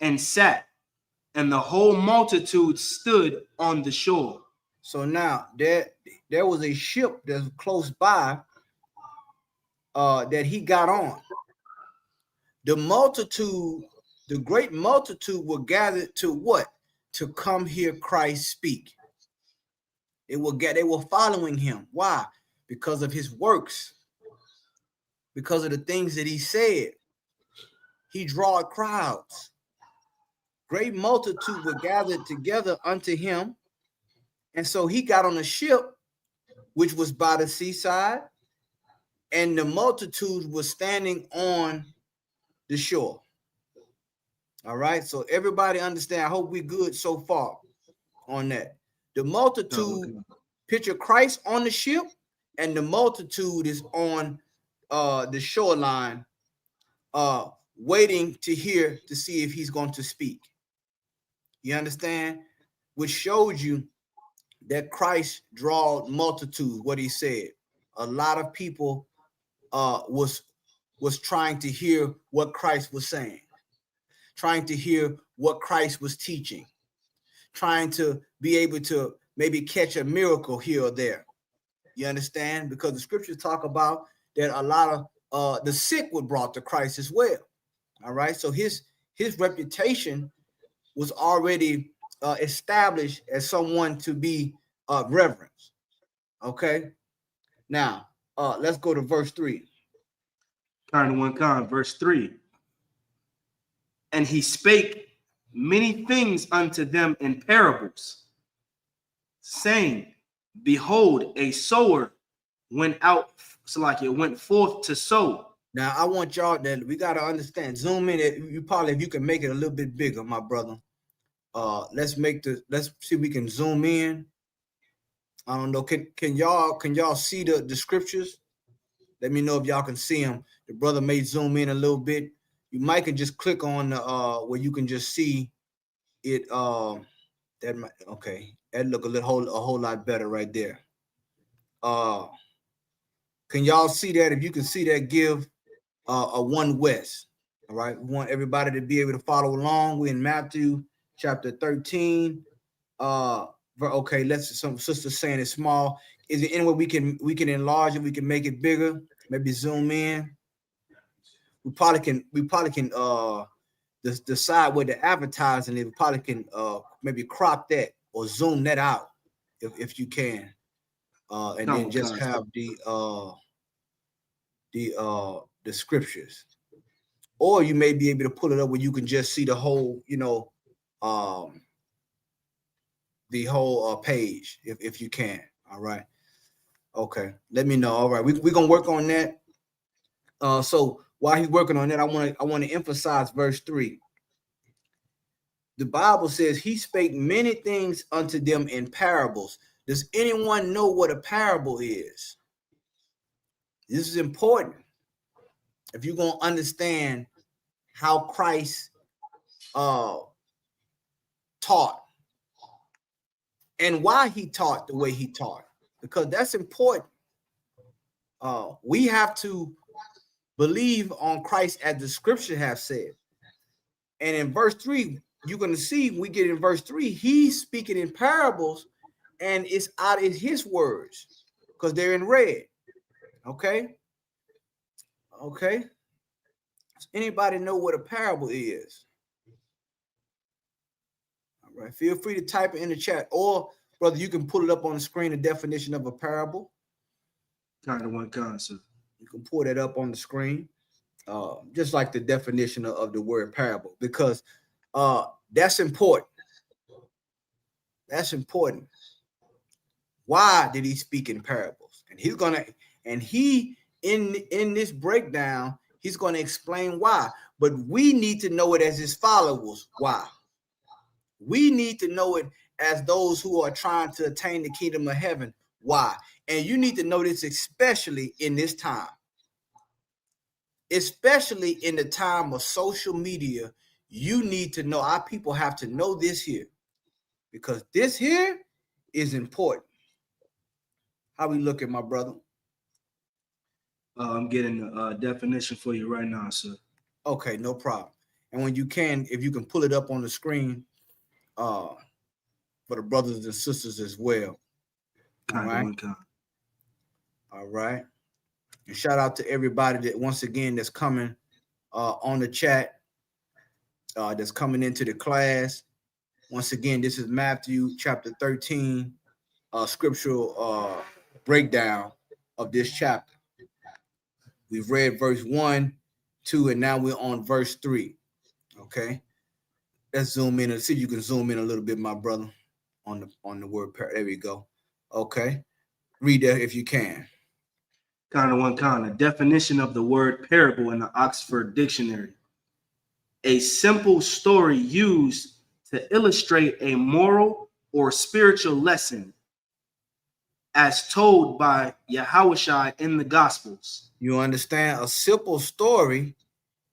and sat, and the whole multitude stood on the shore. So now there was a ship that's close by that he got on. The multitude, the great multitude were gathered to what? To come hear Christ speak. They were following him. Why? Because of his works, because of the things that he said. He drawed crowds. Great multitude were gathered together unto him. And so he got on a ship, which was by the seaside, and the multitude was standing on the shore. All right. So everybody understand. I hope we're good so far on that. The multitude picture Christ on the ship, and the multitude is on the shoreline, waiting to hear to see if he's going to speak. You understand? Which shows you that Christ drawed multitudes. What he said, a lot of people was trying to hear what Christ was saying, trying to hear what Christ was teaching, trying to be able to maybe catch a miracle here or there. You understand? Because the scriptures talk about that a lot of the sick were brought to Christ as well. All right. So his reputation was already established as someone to be reverenced. Okay. Now let's go to verse 3. Verse 3. And he spake many things unto them in parables, saying, behold, a sower went forth to sow. Now I want y'all that we got to understand. Zoom in. You probably, if you can make it a little bit bigger, my brother. Let's see if we can zoom in. I don't know. Can y'all see the scriptures? Let me know if y'all can see them. The brother may zoom in a little bit. You might can just click on the where you can just see it. That might, okay. That look a whole lot better right there. Can y'all see that? If you can see that, give a 1 West. All right. We want everybody to be able to follow along. We're in Matthew chapter 13. Okay, some sisters saying it's small. Is there any way we can enlarge it? We can make it bigger. Maybe zoom in. We probably can the side where the advertising is. We probably can maybe crop that or zoom that out if you can, and then just have the scriptures. Or you may be able to pull it up where you can just see the whole, the whole page if you can. All right. Okay. Let me know. All right. We're gonna work on that. So while he's working on that, I want to emphasize verse 3. The Bible says he spake many things unto them in parables. Does anyone know what a parable is? This is important. If you're gonna understand how Christ taught and why he taught the way he taught, because that's important. We have to believe on Christ as the scripture have said. And in verse 3, you're going to see, we get in verse 3, he's speaking in parables, and it's out of his words because they're in red. Okay. Does anybody know what a parable is? All right. Feel free to type it in the chat, or brother, you can pull it up on the screen, the definition of a parable. Kind of one concept. You can pull that up on the screen, just like the definition of the word parable, because that's important. That's important. Why did he speak in parables? And in this breakdown, he's going to explain why. But we need to know it as his followers. Why? We need to know it as those who are trying to attain the kingdom of heaven. Why? And you need to know this especially in this time. Especially in the time of social media, you need to know, our people have to know this here, because this here is important. How we looking, my brother? I'm getting a definition for you right now, sir. Okay, no problem. And when you can, if you can pull it up on the screen, for the brothers and sisters as well. All right. All right. And shout out to everybody that once again that's coming on the chat, that's coming into the class. Once again, this is Matthew chapter 13, scriptural breakdown of this chapter. We've read verse 1, 2, and now we're on verse 3. Okay. Let's zoom in and see if you can zoom in a little bit, my brother, on the word parable. There we go. Okay. Read that if you can. Definition of the word parable in the Oxford Dictionary. A simple story used to illustrate a moral or spiritual lesson as told by Yahushua in the Gospels. You understand? A simple story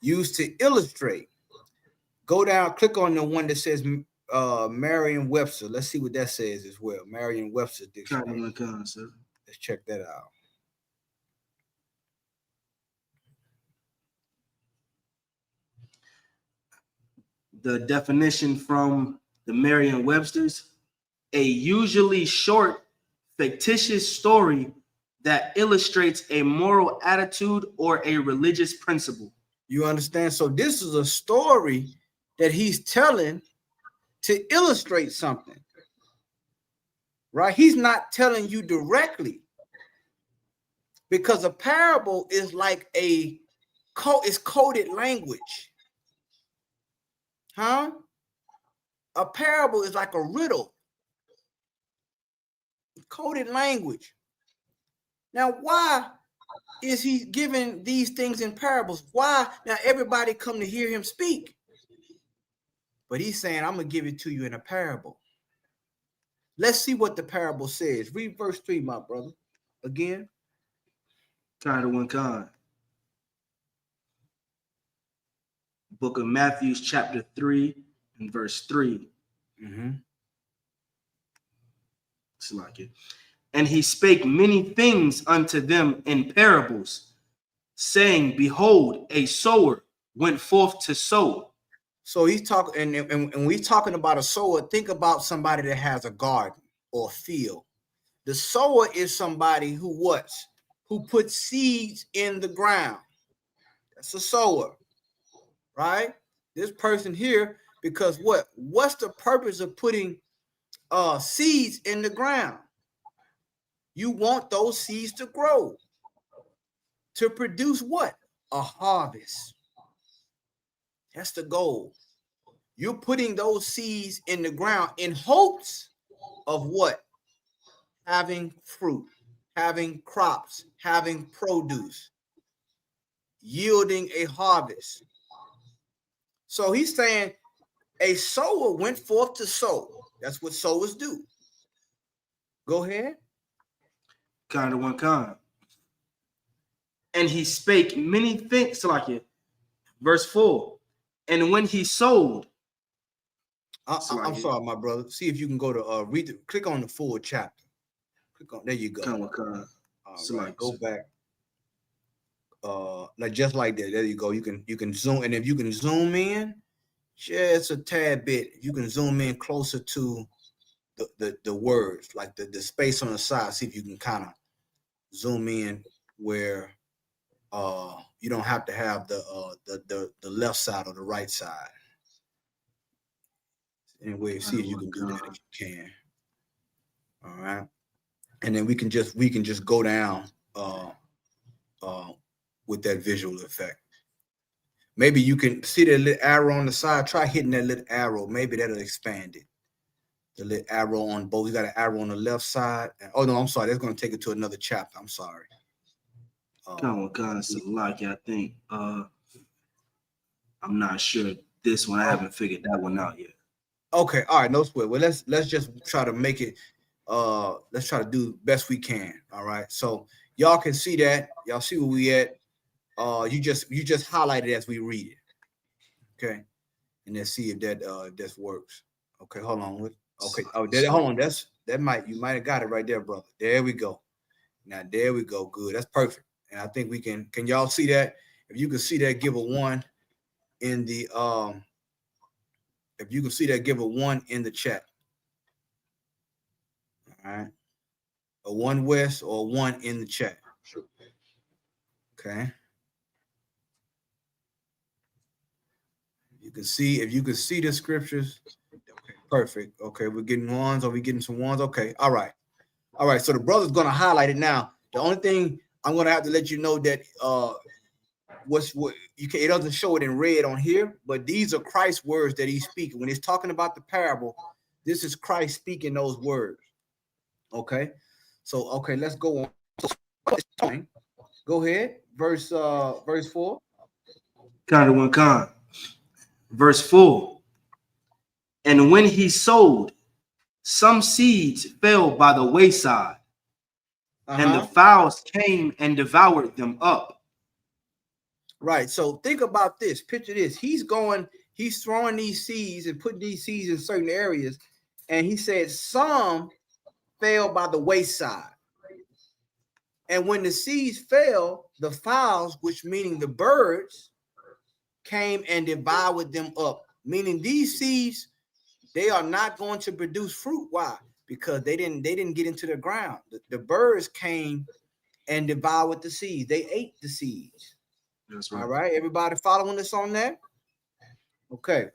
used to illustrate. Go down, click on the one that says Merriam-Webster. Let's see what that says as well. Merriam-Webster dictionary. Let's check that out. The definition from the Merriam-Webster's: a usually short, fictitious story that illustrates a moral attitude or a religious principle. You understand? So this is a story that he's telling to illustrate something, right? He's not telling you directly, because a parable is like it's coded language. Huh? A parable is like a riddle. Coded language. Now, why is he giving these things in parables? Why? Now everybody come to hear him speak. But he's saying, I'm going to give it to you in a parable. Let's see what the parable says. Read verse 3, my brother. Again. Book of Matthew, chapter 3 and verse 3. It's like it. And he spake many things unto them in parables, saying, behold, a sower went forth to sow. So he's talking, and we're talking about a sower. Think about somebody that has a garden or a field. The sower is somebody who puts seeds in the ground. That's a sower, right? This person here, because what's the purpose of putting seeds in the ground? You want those seeds to grow, to produce what? A harvest. That's the goal. You're putting those seeds in the ground in hopes of what? Having fruit, having crops, having produce, yielding a harvest. So he's saying a sower went forth to sow. That's what sowers do. Go ahead. And he spake many things, like it. Verse 4. And when he sowed. I'm sorry, my brother. See if you can go to click on the full chapter. Click on, there you go. Right, go back. Like just like that. There you go. You can zoom, and if you can zoom in just a tad bit, you can zoom in closer to the words, like the space on the side. See if you can kind of zoom in where you don't have to have the left side or the right side. Anyway, see if you can do that if you can. All right, and then we can just go down with that visual effect. Maybe you can see that little arrow on the side. Try hitting that little arrow. Maybe that'll expand it. The little arrow on both. You got an arrow on the left side. Oh no, I'm sorry. That's going to take it to another chapter. I'm sorry. I think I'm not sure this one. I haven't figured that one out yet. Okay, all right, no sweat. Well, let's just try to make it. Let's try to do the best we can. All right. So y'all can see that. Y'all see where we at. You just highlight it as we read it. Okay, and let's see if that works. Okay, hold on. Okay. Oh, hold on. You might have got it right there, brother. There we go. Now there we go. Good. That's perfect. And I think we can y'all see that? If you can see that, give a 1. in the if you can see that, give a 1 in the chat. All right, a 1 West or a 1 in the chat. Okay. You can see, if you can see the scriptures. Okay, perfect. Okay, we're getting ones. Are we getting some ones? Okay, all right. All right, so the brother's gonna highlight it now. The only thing I'm gonna have to let you know that what you can, it doesn't show it in red on here, but these are Christ's words that he's speaking. When he's talking about the parable, this is Christ speaking those words. Okay, so okay, let's go on. Go ahead, verse 4. Kind of one kind. Verse 4. And when he sowed, some seeds fell by the wayside, and the fowls came and devoured them up. Right. So think about this. Picture this. He's throwing these seeds and putting these seeds in certain areas. And he said some fell by the wayside. And when the seeds fell, the fowls, which meaning the birds, came and devoured them up. Meaning these seeds, they are not going to produce fruit. Why? Because they didn't get into the ground. The birds came and devoured the seeds. They ate the seeds. That's right. All right, everybody following us on that? Okay,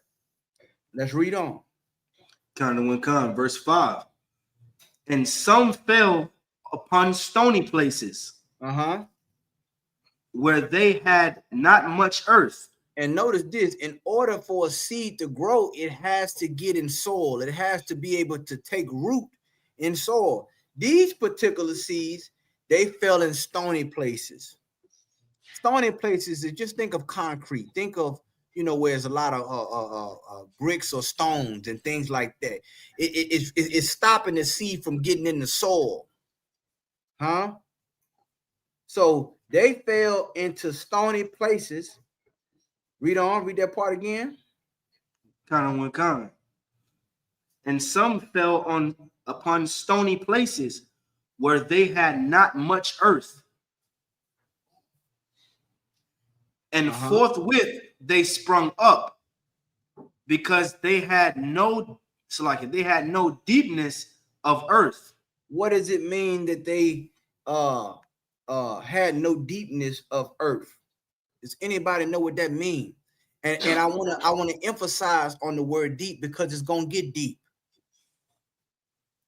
let's read on. Kind of one kind. Verse 5. And some fell upon stony places, where they had not much earth. And notice this: in order for a seed to grow, it has to get in soil. It has to be able to take root in soil. These particular seeds, they fell in stony places. Stony places, just think of concrete. Think of, where there's a lot of bricks or stones and things like that. It's stopping the seed from getting in the soil. So they fell into stony places. Read on, read that part again. Kind of one kind. And some fell upon stony places, where they had not much earth. And forthwith they sprung up, because they had no deepness of earth. What does it mean that they had no deepness of earth? Does anybody know what that means? And I want to emphasize on the word deep, because it's gonna get deep.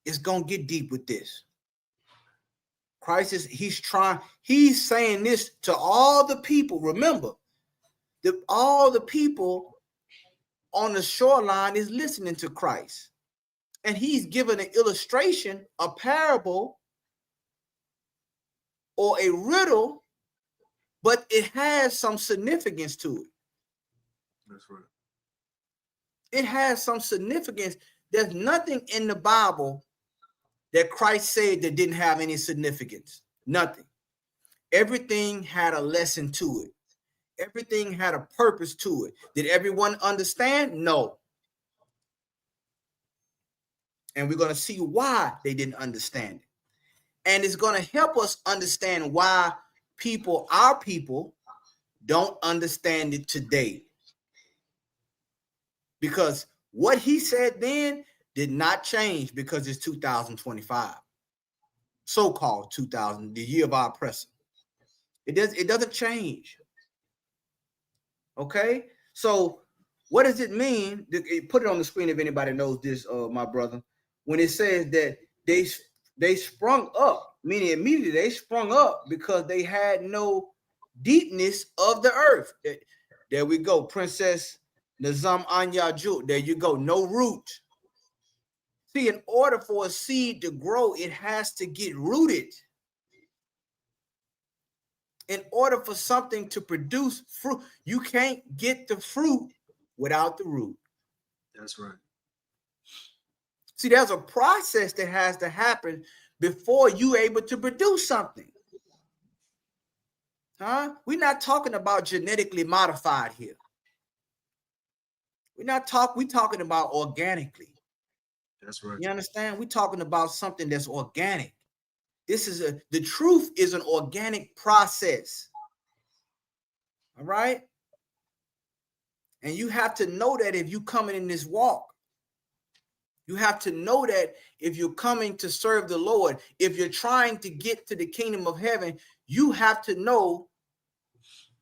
It's gonna get deep with this. Christ he's saying this to all the people. Remember, all the people on the shoreline is listening to Christ. And he's given an illustration, a parable, or a riddle, but it has some significance to it. That's right. It has some significance. There's nothing in the Bible that Christ said that didn't have any significance. Nothing. Everything had a lesson to it. Everything had a purpose to it. Did everyone understand? No. And we're going to see why they didn't understand it. And it's going to help us understand why our people, don't understand it today. Because what he said then did not change, because it's 2025. So-called 2000, the year of our oppressor. It doesn't change. Okay? So what does it mean? Put it on the screen if anybody knows this, my brother. When it says that they sprung up, meaning immediately they sprung up because they had no deepness of the earth. There we go, Princess Nazam Anyaju. There you go, no root. See, in order for a seed to grow, it has to get rooted. In order for something to produce fruit, you can't get the fruit without the root. That's right. See, there's a process that has to happen before you're able to produce something. We're not talking about genetically modified here. We're talking about organically. That's right. You understand? We're talking about something that's organic. The truth is an organic process. All right. And you have to know that if you're coming in this walk, you have to know that if you're coming to serve the Lord, if you're trying to get to the kingdom of heaven, you have to know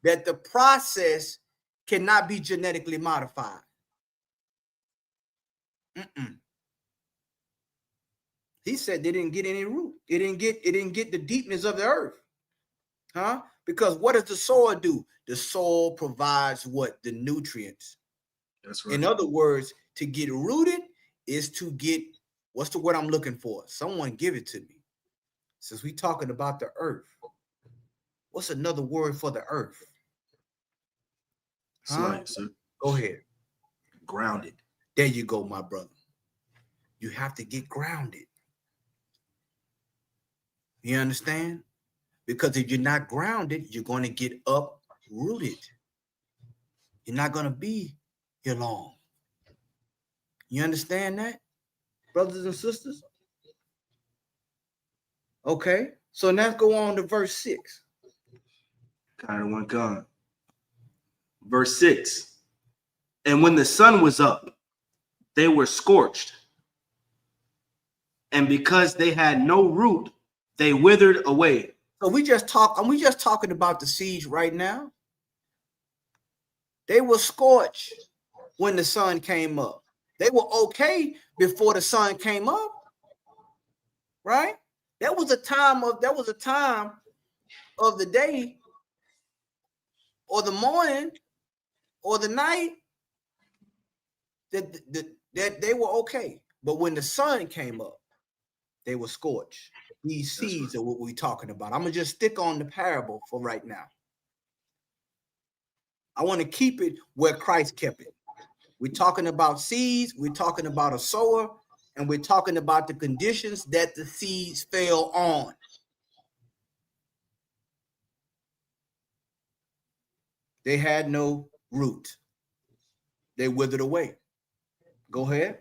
that the process cannot be genetically modified. He said they didn't get any root. It didn't get the deepness of the earth. Huh? Because what does the soil do? The soil provides what? The nutrients. That's right. In other words, to get rooted is to get, what's the word I'm looking for? Someone give it to me. Since we're talking about the earth, what's another word for the earth? Slight, sir. Go ahead. Grounded. There you go, my brother. You have to get grounded. You understand? Because if you're not grounded, you're going to get uprooted. You're not going to be here long. You understand that, brothers and sisters? Okay, so let's go on to verse 6. Kind of one gone. Verse 6. And when the sun was up, they were scorched. And because they had no root, they withered away. So we just talking about the seeds right now. They were scorched when the sun came up. They were okay before the sun came up. Right? That was a time of the day or the morning or the night that they were okay. But when the sun came up, they were scorched. These seeds are what we're talking about. I'm going to just stick on the parable for right now. I want to keep it where Christ kept it. We're talking about seeds. We're talking about a sower. And we're talking about the conditions that the seeds fell on. They had no root. They withered away. Go ahead.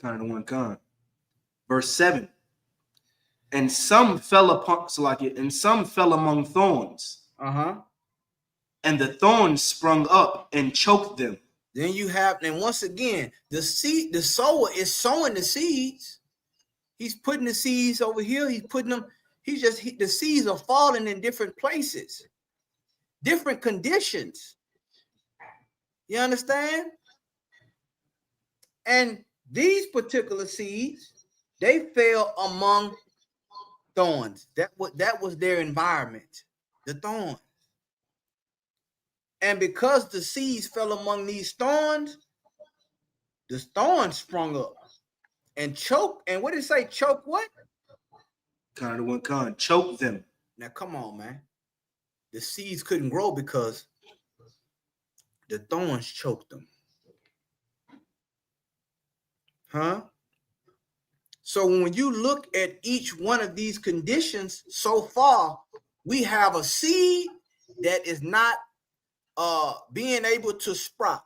Kind of one gone. Verse 7. And some fell upon Salakia, and some fell among thorns. And the thorns sprung up and choked them. Then you have, and once again, the sower is sowing the seeds. He's putting the seeds over here. He's putting them, the seeds are falling in different places, different conditions. You understand? And these particular seeds, they fell among thorns. That was their environment, the thorns. And because the seeds fell among these thorns, the thorns sprung up and choked. And what did it say? Choke what? Kind of one kind. Choke them. Now, come on, man. The seeds couldn't grow because the thorns choked them. Huh? So when you look at each one of these conditions so far, we have a seed that is not being able to sprout.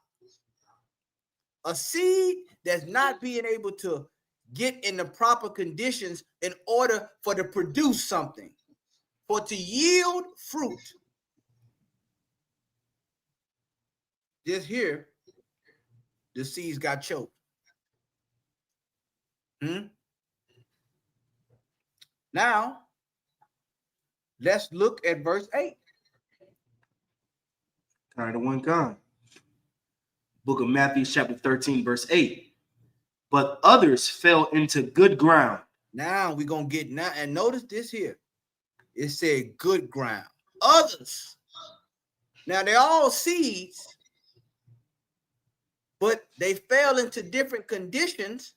A seed that's not being able to get in the proper conditions in order for to produce something, for to yield fruit. Just here, the seeds got choked. Now, let's look at verse 8. Kind of one kind. Book of Matthew, chapter 13, verse 8. But others fell into good ground. Now we're going to get now, and notice this here. It said good ground. Others. Now they're all seeds, but they fell into different conditions.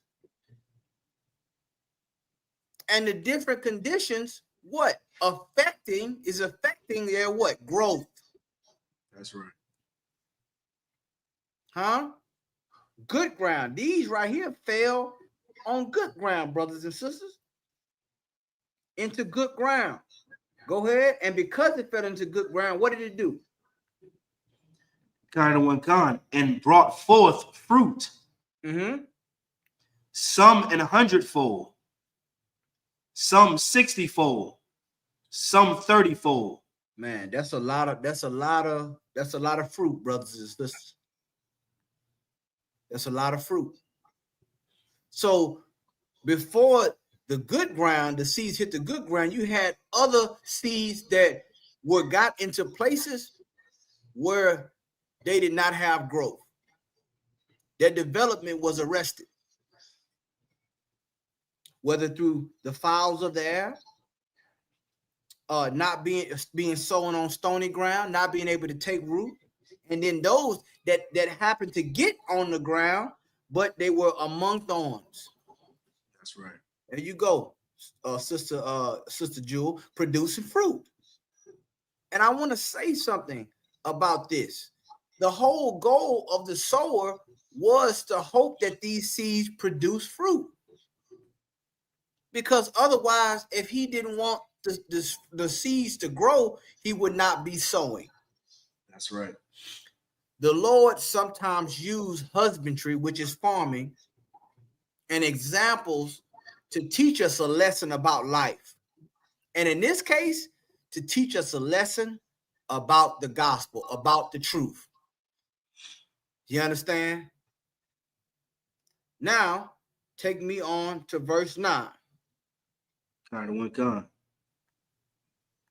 And the different conditions, what? Affecting their what? Growth. That's right. Huh? Good ground. These right here fell on good ground, brothers and sisters. Into good ground. Go ahead. And because it fell into good ground, what did it do? Kind of one kind. And brought forth fruit. Some in 100-fold. Some 60-fold. Some 30-fold. Man, that's a lot of fruit, brothers and sisters. That's a lot of fruit. So before the good ground, the seeds hit the good ground, you had other seeds that were got into places where they did not have growth. Their development was arrested, whether through the fowls of the air, not being sown on stony ground, not being able to take root, and then those that happened to get on the ground, but they were among thorns. That's right. There you go, sister Jewel, producing fruit. And I want to say something about this. The whole goal of the sower was to hope that these seeds produce fruit. Because otherwise, if he didn't want the seeds to grow, he would not be sowing. That's right. The Lord sometimes used husbandry, which is farming, and examples to teach us a lesson about life. And in this case, to teach us a lesson about the gospel, about the truth. Do you understand? Now, take me on to verse 9. Kind of went gone.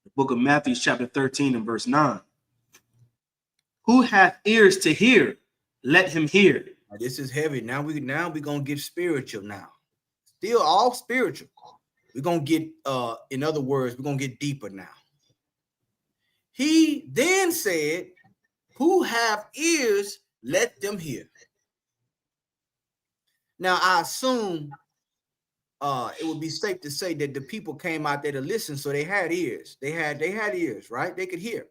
The book of Matthew, chapter 13 and verse 9. Who hath ears to hear, let him hear. Now, this is heavy. Now we're gonna get spiritual now. Still all spiritual. We're gonna get in other words, we're gonna get deeper now. He then said, who have ears, let them hear. Now I assume it would be safe to say that the people came out there to listen, so they had ears. They had ears, right? They could hear.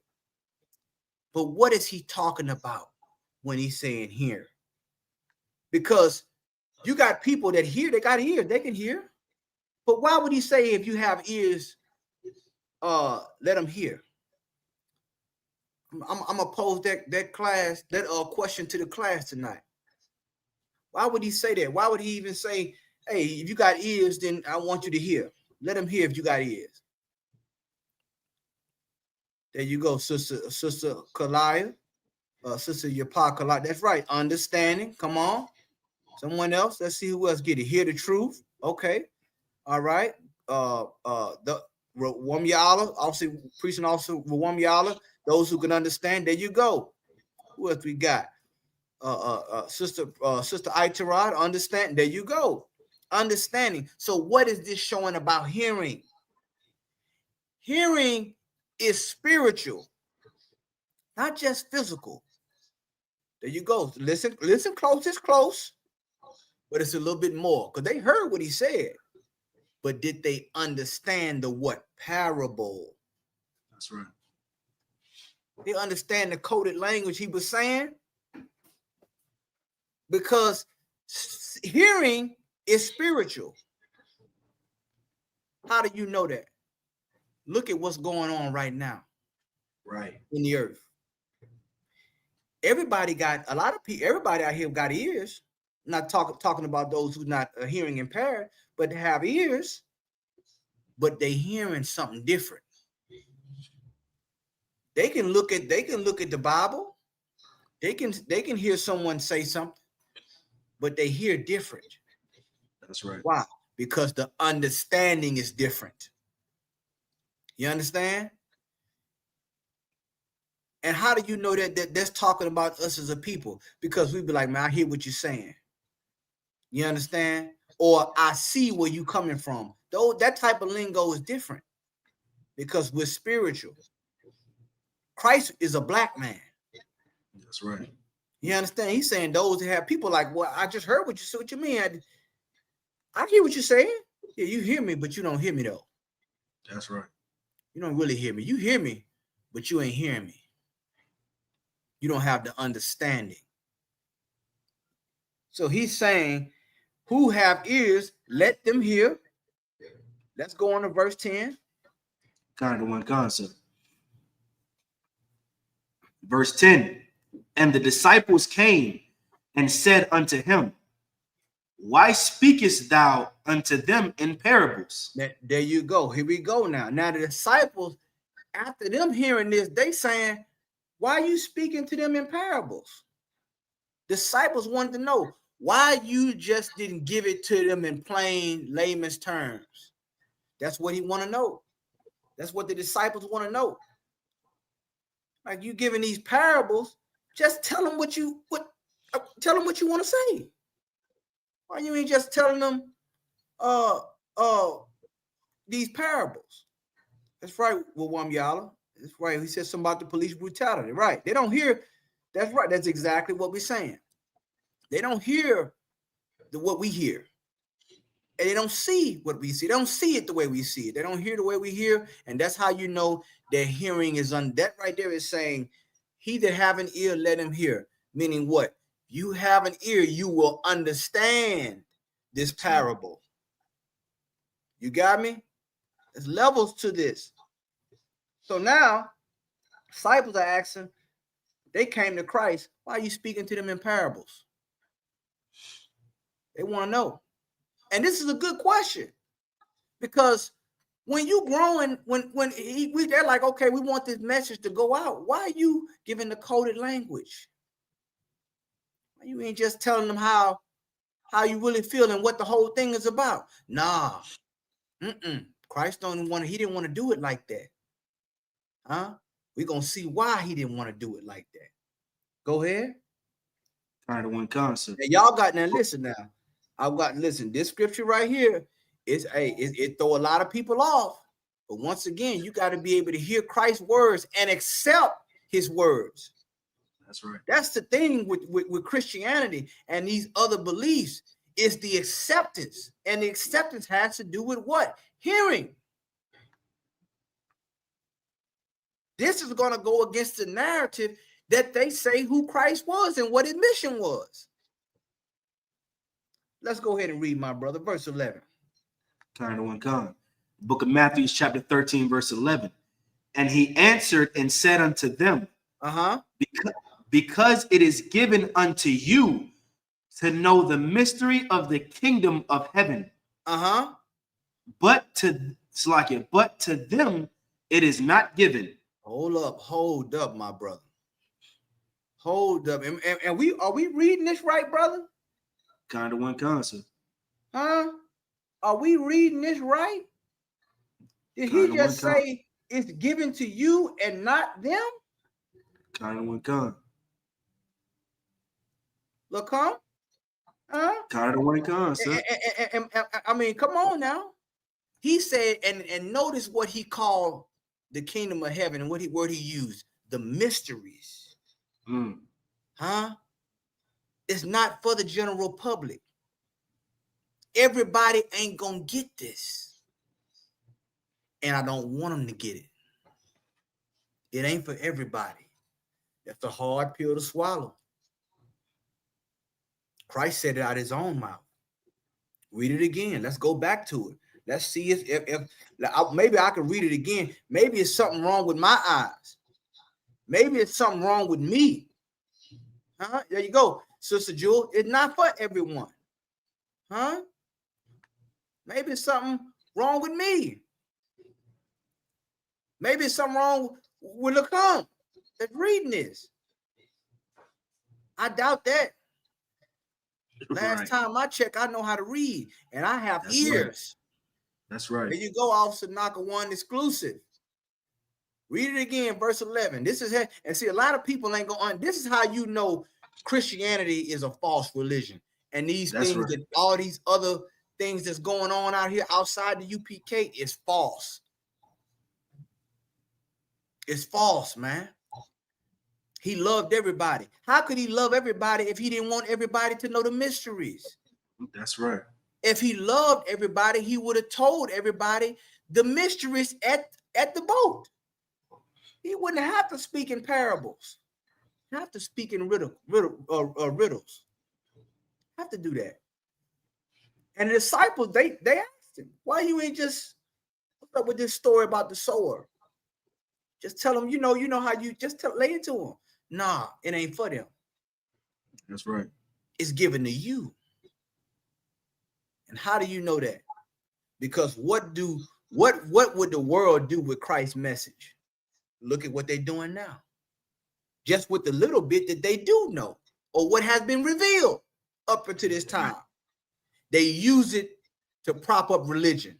But what is he talking about when he's saying hear? Because you got people that hear, they got ears, they can hear. But why would he say if you have ears, let them hear? I'm gonna pose that question to the class tonight. Why would he say that? Why would he even say, hey, if you got ears, then I want you to hear. Let them hear if you got ears. There you go, Sister Kalia, Sister Yapa Kalia. That's right, understanding. Come on. Someone else. Let's see who else get it. Hear the truth. Okay. All right. The Wamyala, obviously preaching also Wamyala. Those who can understand. There you go. Who else we got? Sister Itarad, understand. There you go. Understanding. So what is this showing about hearing? Hearing is spiritual, not just physical. There you go. Listen close. It's close, but it's a little bit more because they heard what he said. But did they understand the what? Parable. That's right. They understand the coded language he was saying? Because hearing is spiritual. How do you know that? Look at what's going on right now. Right. In the earth. Everybody got, a lot of people, everybody out here got ears. I'm not talking about those who not hearing impaired, but they have ears, but they hearing something different. They can look at the Bible. They can hear someone say something, but they hear different. That's right. Why? Because the understanding is different. You understand? And how do you know that that's talking about us as a people? Because we be like, man, I hear what you're saying. You understand? Or I see where you coming from. Though that type of lingo is different because we're spiritual. Christ is a black man. That's right. You understand? He's saying those that have people like, well, I just heard what you said. What you mean? I hear what you're saying. Yeah, you hear me, but you don't hear me though. That's right. You don't really hear me. You hear me, but you ain't hearing me. You don't have the understanding. So he's saying, who have ears, let them hear. Let's go on to verse 10. Kind of one concept. Verse 10. And the disciples came and said unto him, why speakest thou unto them in parables? There you go. Here we go now. Now the disciples, after them hearing this, they saying, why are you speaking to them in parables? Disciples wanted to know why you just didn't give it to them in plain layman's terms. That's what he want to know. That's what the disciples want to know. Like, you giving these parables, just tell them what you want to say. Why you ain't just telling them these parables? That's right, Wawam Yala. That's right. He said something about the police brutality. Right. They don't hear. That's right. That's exactly what we're saying. They don't hear what we hear. And they don't see what we see. They don't see it the way we see it. They don't hear the way we hear. And that's how you know their hearing is that right there is saying, he that have an ear, let him hear. Meaning what? You have an ear, you will understand this parable. You got me? There's levels to this. So now, disciples are asking, they came to Christ, why are you speaking to them in parables? They want to know. And this is a good question, because when you growing, they're like, okay, we want this message to go out. Why are you giving the coded language? Why you ain't just telling them how you really feel and what the whole thing is about? Nah, Christ he didn't want to do it like that. Huh? We're gonna see why he didn't want to do it like that. Go ahead. Kind of one concept. And y'all got now. Listen now. I've got listen. This scripture right here is it throw a lot of people off. But once again, you got to be able to hear Christ's words and accept his words. That's right. That's the thing with Christianity and these other beliefs, is the acceptance. And the acceptance has to do with what? Hearing. This is going to go against the narrative that they say who Christ was and what his mission was. Let's go ahead and read, my brother, verse 11. Kind of one con. Book of Matthew, chapter 13, verse 11. And he answered and said unto them, because it is given unto you to know the mystery of the kingdom of heaven. But to them it is not given. Hold up, my brother. Hold up. And are we reading this right, brother? Kind of one concept. Huh? Are we reading this right? Did he just say it's given to you and not them? Kind of one con. Look, huh? Kind of one concept. I mean, come on now. He said, and notice what he called the kingdom of heaven and what word he used, the mysteries. Huh? It's not for the general public. Everybody ain't gonna get this. And I don't want them to get it. It ain't for everybody. That's a hard pill to swallow. Christ said it out of his own mouth. Read it again. Let's go back to it. Let's see if maybe I can read it again. Maybe it's something wrong with my eyes. Maybe it's something wrong with me. Huh? There you go, Sister Jewel. It's not for everyone. Huh? Maybe it's something wrong with me. Maybe it's something wrong with Lacombe that's reading this. I doubt that. Last time I checked, I know how to read, and I have ears. That's right. There you go, Officer Knocker One exclusive. Read it again, verse 11. This is and see, a lot of people ain't going. This is how you know Christianity is a false religion, and these things that all these other things that's going on out here outside the UPK is false. It's false, man. He loved everybody. How could he love everybody if he didn't want everybody to know the mysteries? That's right. If he loved everybody, he would have told everybody the mysteries at the boat. He wouldn't have to speak in parables. He'd have to speak in riddles. Have to do that. And the disciples, they asked him, why you ain't just what's up with this story about the sower? Just tell them, you know how you just lay it to them. Nah, it ain't for them. That's right. It's given to you. And how do you know that? Because what would the world do with Christ's message? Look at what they're doing now. Just with the little bit that they do know, or what has been revealed up until this time. They use it to prop up religion.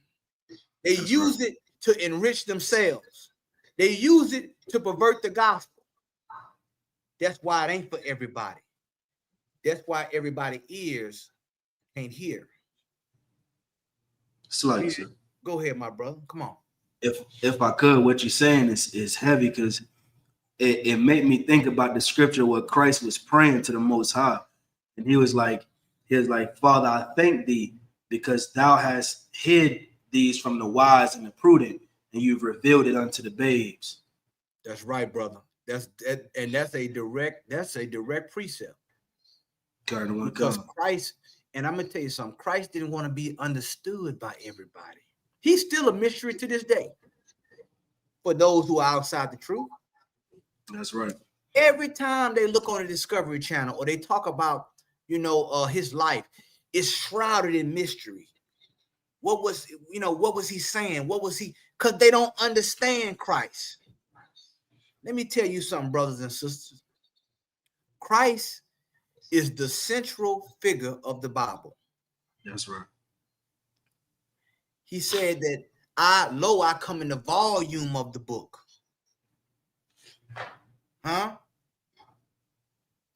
They use it to enrich themselves. They use it to pervert the gospel. That's why it ain't for everybody. That's why everybody's ears can't hear. Slight. Go ahead, my brother. Come on. If I could, what you're saying is heavy, because it made me think about the scripture where Christ was praying to the Most High, and he was like, Father, I thank thee because thou hast hid these from the wise and the prudent, and you've revealed it unto the babes. That's right, brother. That's a direct precept. Because Christ, and I'm gonna tell you something, Christ didn't want to be understood by everybody. He's still a mystery to this day for those who are outside the truth. That's right. Every time they look on the Discovery Channel or they talk about, his life, it's shrouded in mystery. What was he saying? What was he? Because they don't understand Christ. Let me tell you something, brothers and sisters. Christ is the central figure of the Bible. That's right. He said that I come in the volume of the book. Huh?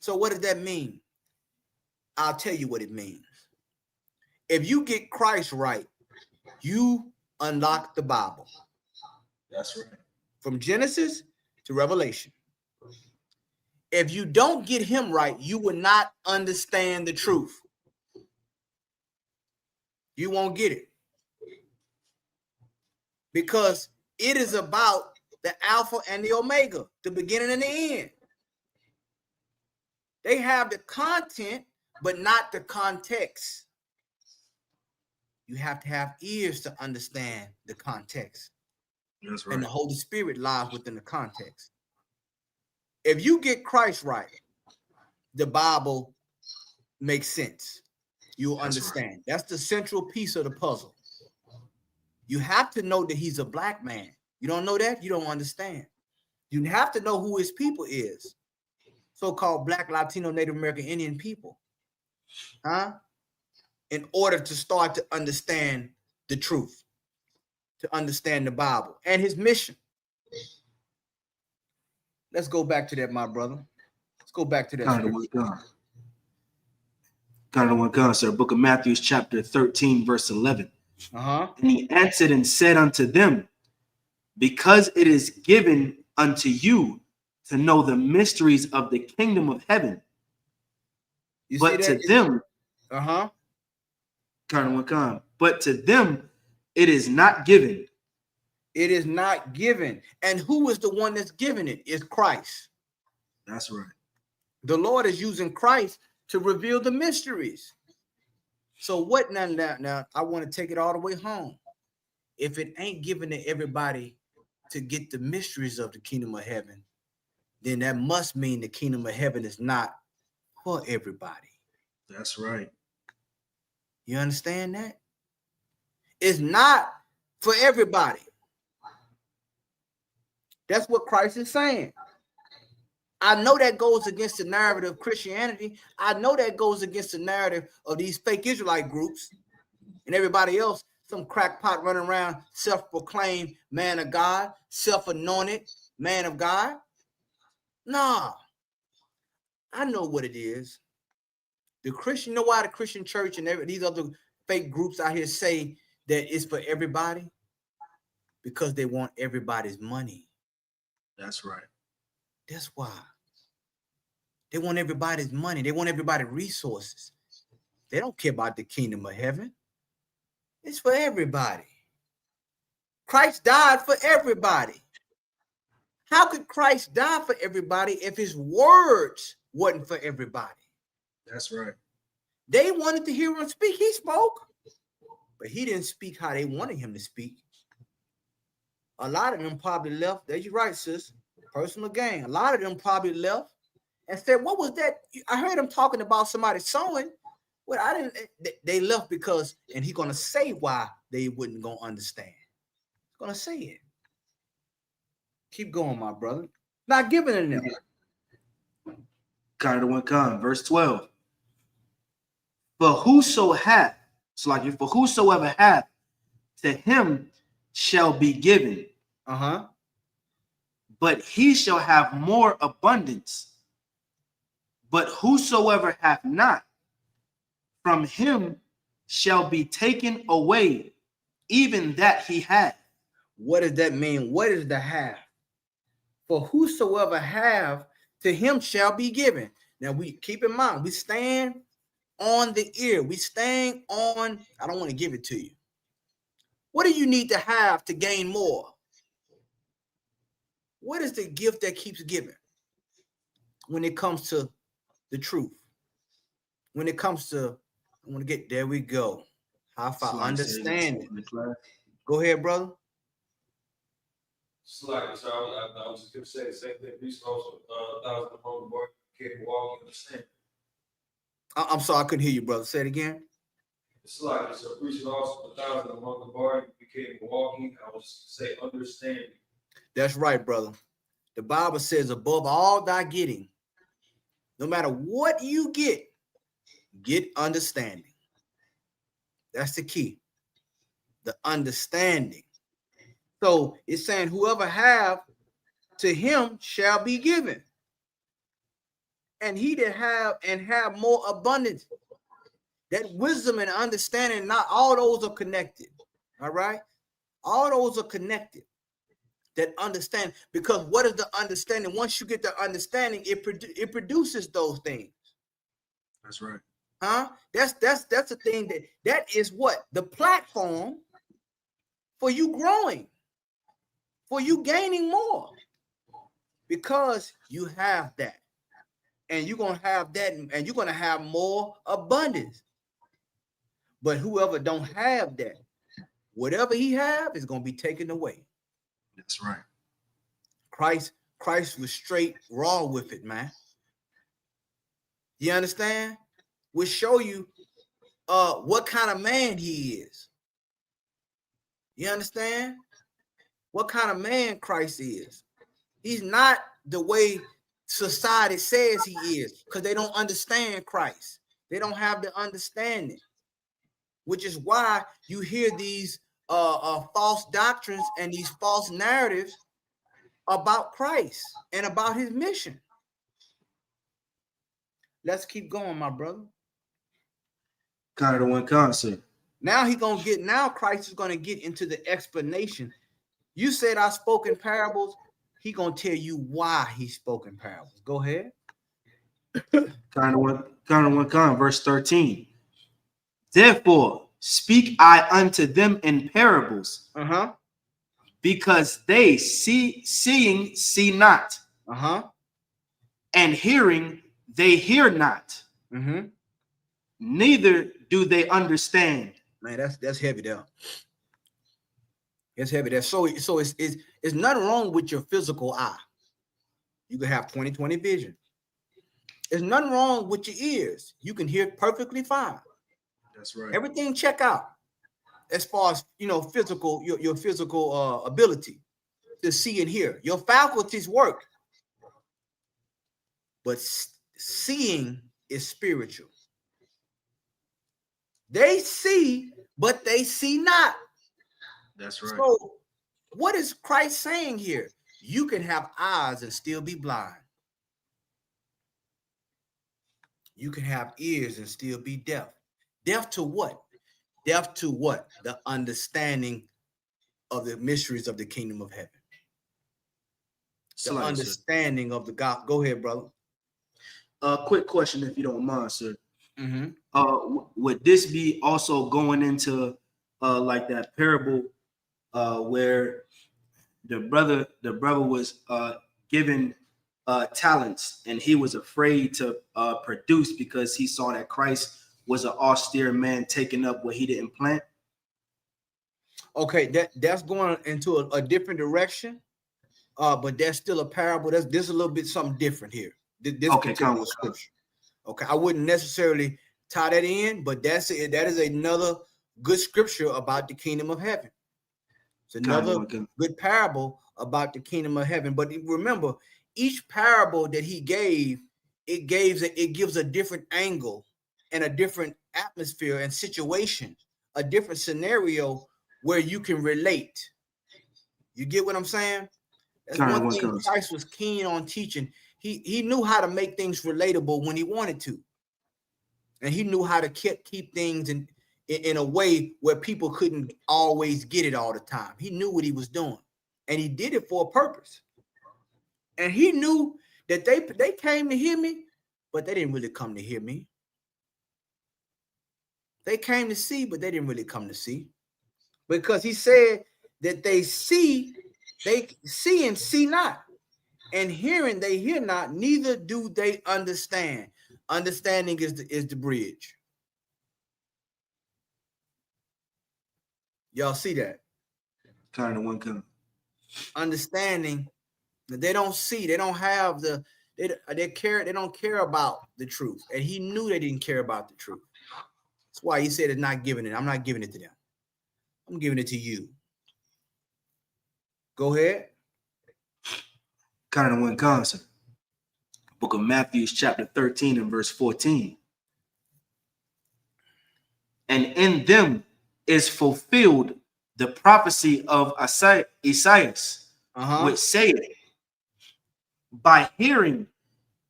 So what does that mean? I'll tell you what it means. If you get Christ right, you unlock the Bible. That's right. From Genesis to Revelation. If you don't get him right, you will not understand the truth. You won't get it. Because it is about the Alpha and the Omega, the beginning and the end. They have the content, but not the context. You have to have ears to understand the context. That's right. And the Holy Spirit lies within the context. If you get Christ right, the Bible makes sense. You'll understand. Right. That's the central piece of the puzzle. You have to know that he's a black man. You don't know that? You don't understand. You have to know who his people is. So-called Black, Latino, Native American, Indian people. In order to start to understand the truth, to understand the Bible and his mission. Let's go back to that, my brother. Let's go back to that. God, sir. Book of Matthew, chapter 13, verse 11. And he answered and said unto them, because it is given unto you to know the mysteries of the kingdom of heaven. But to them, but to them it is not given. It is not given. And who is the one that's giving it? It's Christ. That's right. The Lord is using Christ to reveal the mysteries. So what now I want to take it all the way home. If it ain't given to everybody to get the mysteries of the kingdom of heaven, then that must mean the kingdom of heaven is not for everybody. That's right. You understand that? It's not for everybody. That's what Christ is saying. I know that goes against the narrative of Christianity. I know that goes against the narrative of these fake Israelite groups and everybody else, some crackpot running around, self-proclaimed man of God, self-anointed man of God. Nah, I know what it is. The Christian, you know why the Christian church and these other fake groups out here say that it's for everybody? Because they want everybody's money. That's right. That's why. They want everybody's money. They want everybody's resources. They don't care about the kingdom of heaven. It's for everybody. Christ died for everybody. How could Christ die for everybody if his words wasn't for everybody? That's right. They wanted to hear him speak. He spoke, but he didn't speak how they wanted him to speak. A lot of them probably left. There you're right, sis. Personal gain. A lot of them probably left and said, what was that? I heard him talking about somebody sowing. Well, I didn't. They left because, and he's going to say why they wouldn't go understand. He's going to say it. Keep going, my brother. Not giving it them. Verse 12. For whoso hath, so like for whosoever hath, to him shall be given. But he shall have more abundance. But whosoever hath not, from him shall be taken away, even that he hath. What does that mean? What is the have? For whosoever have, to him shall be given. Now we keep in mind, we stand on the ear. We stand on, I don't want to give it to you. What do you need to have to gain more? What is the gift that keeps giving when it comes to the truth? When it comes to, I want to get, there we go. How far understanding. Go ahead, brother. Slightly, so I was just going to say the same thing. Reach also 1,000 among the boy can't walk in the same. I'm sorry, I couldn't hear you, brother. Say it again. Slightly, so preaching also 1,000 among the bar became walking. I was say understanding. That's right, brother. The Bible says, above all thy getting, no matter what you get understanding. That's the key. The understanding. So it's saying whoever have, to him shall be given. And he that have more abundance. That wisdom and understanding, not all those are connected. All right? All those are connected. That understand, because what is the understanding? Once you get the understanding, it produces those things. That's right. That's the thing that is what? The platform for you growing, for you gaining more, because you have that. And you're going to have that, and you're going to have more abundance. But whoever don't have that, whatever he have is going to be taken away. That's right. Christ was straight raw with it, man. You understand? We'll show you what kind of man he is. You understand? What kind of man Christ is. He's not the way society says he is, because they don't understand Christ. They don't have the understanding, which is why you hear these false doctrines and these false narratives about Christ and about his mission. Let's keep going, my brother. Kind of the one concept. Now Christ is going to get into the explanation. You said I spoke in parables. He going to tell you why he spoke in parables. Go ahead. Kind of one, verse 13. Therefore, speak I unto them in parables, because they seeing see not, and hearing they hear not, neither do they understand. Man, that's heavy there. It's heavy there. So it's nothing wrong with your physical eye. You can have 20/20 vision. There's nothing wrong with your ears. You can hear perfectly fine. That's right. Everything check out as far as physical, your physical ability to see and hear. Your faculties work, but seeing is spiritual. They see, but they see not. That's right. So, what is Christ saying here? You can have eyes and still be blind. You can have ears and still be deaf. Deaf to what? Deaf to what? The understanding of the mysteries of the kingdom of heaven. The understanding of the God. Go ahead, brother. Quick question, if you don't mind, sir. Would this be also going into like that parable where the brother was given talents, and he was afraid to produce because he saw that Christ was an austere man taking up what he didn't plant? Okay, that's going into a different direction, but that's still a parable. There's a little bit something different here. This particular scripture. Okay, I wouldn't necessarily tie that in, but that is another good scripture about the kingdom of heaven. It's another good parable about the kingdom of heaven. But remember, each parable that he gave, it gives a different angle and a different atmosphere and situation, a different scenario where you can relate. You get what I'm saying? That's one thing Christ was keen on teaching. He knew how to make things relatable when he wanted to. And he knew how to keep things in a way where people couldn't always get it all the time. He knew what he was doing. And he did it for a purpose. And he knew that they came to hear me, but they didn't really come to hear me. They came to see, but they didn't really come to see. Because he said that they see and see not. And hearing they hear not, neither do they understand. Understanding is the bridge. Y'all see that? Kind of one kind. Understanding that they don't see, they don't have they don't care about the truth. And he knew they didn't care about the truth. That's why he said it's not giving it. I'm not giving it to them. I'm giving it to you. Go ahead. Kind of one concept. Book of Matthew, chapter 13 and verse 14. And in them is fulfilled the prophecy of Isaiah, which saith, by hearing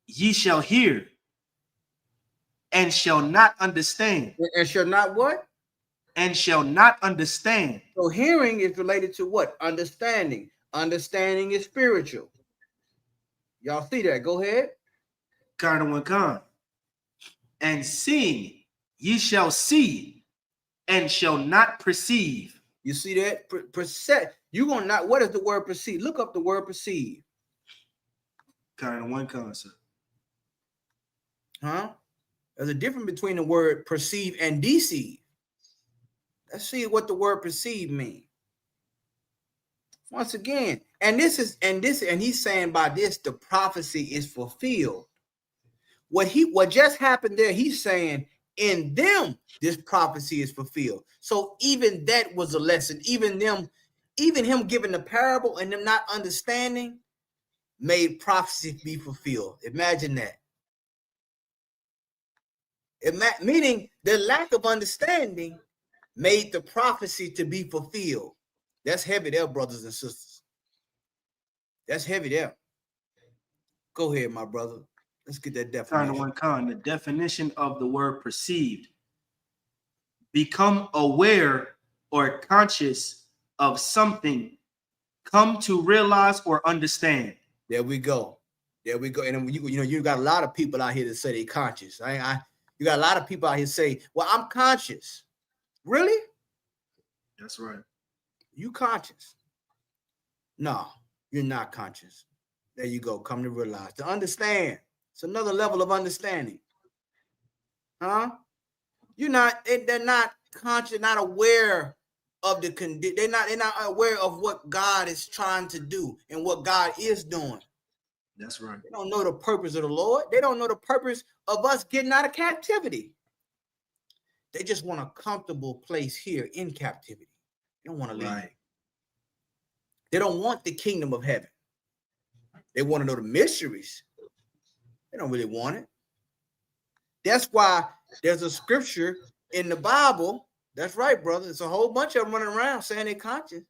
ye shall hear, and shall not understand. And shall not what? And shall not understand. So hearing is related to what? Understanding. Understanding is spiritual. Y'all see that? Go ahead. Kind of one kind. And seeing ye shall see, and shall not perceive. You see that? You're gonna not. What is the word perceive? Look up the word perceive. Kind of one concept. Huh? There's a difference between the word perceive and deceive. Let's see what the word perceive means. Once again, and he's saying by this the prophecy is fulfilled. What just happened there, he's saying in them this prophecy is fulfilled. So even that was a lesson. Even him giving the parable and them not understanding made prophecy be fulfilled. Imagine that. Meaning the lack of understanding made the prophecy to be fulfilled. That's heavy there, brothers and sisters. That's heavy there. Go ahead, my brother. Let's get that definition. The definition of the word perceived. Become aware or conscious of something. Come to realize or understand. There we go. There we go. And you got a lot of people out here that say they're conscious. You got a lot of people out here say, well, I'm conscious. Really? That's right. You conscious? No, you're not conscious. There you go. Come to realize. To understand. It's another level of understanding. Huh? They're not conscious, not aware of the condition. They're not aware of what God is trying to do and what God is doing. That's right. They don't know the purpose of the Lord. They don't know the purpose of us getting out of captivity. They just want a comfortable place here in captivity. They don't want to leave. Right. They don't want the kingdom of heaven. They want to know the mysteries. They don't really want it. That's why there's a scripture in the Bible. That's right, brother. It's a whole bunch of them running around saying they're conscious.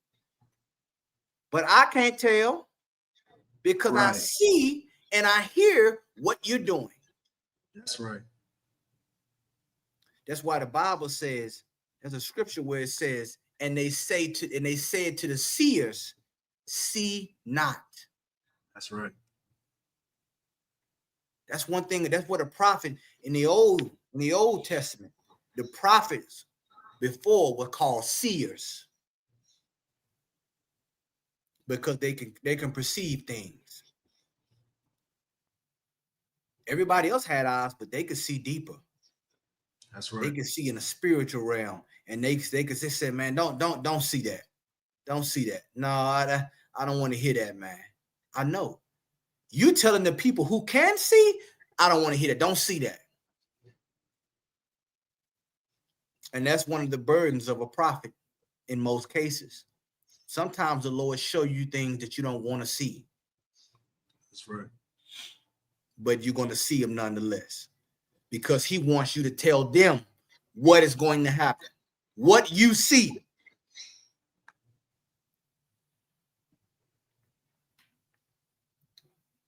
But I can't tell because I see and I hear what you're doing. That's right. That's why the Bible says, there's a scripture where it says, and they said to the seers, see not. That's right. That's one thing. That's what a prophet in the Old Testament, the prophets before were called seers because they can perceive things. Everybody else had eyes, but they could see deeper. That's right. They could see in a spiritual realm, and they could say, "Man, don't see that. Don't see that. No, I don't want to hear that, man. I know." You telling the people who can see, I don't want to hear that. Don't see that. And that's one of the burdens of a prophet in most cases. Sometimes the Lord show you things that you don't want to see, That's right. but you're going to see them nonetheless, because he wants you to tell them what is going to happen, what you see.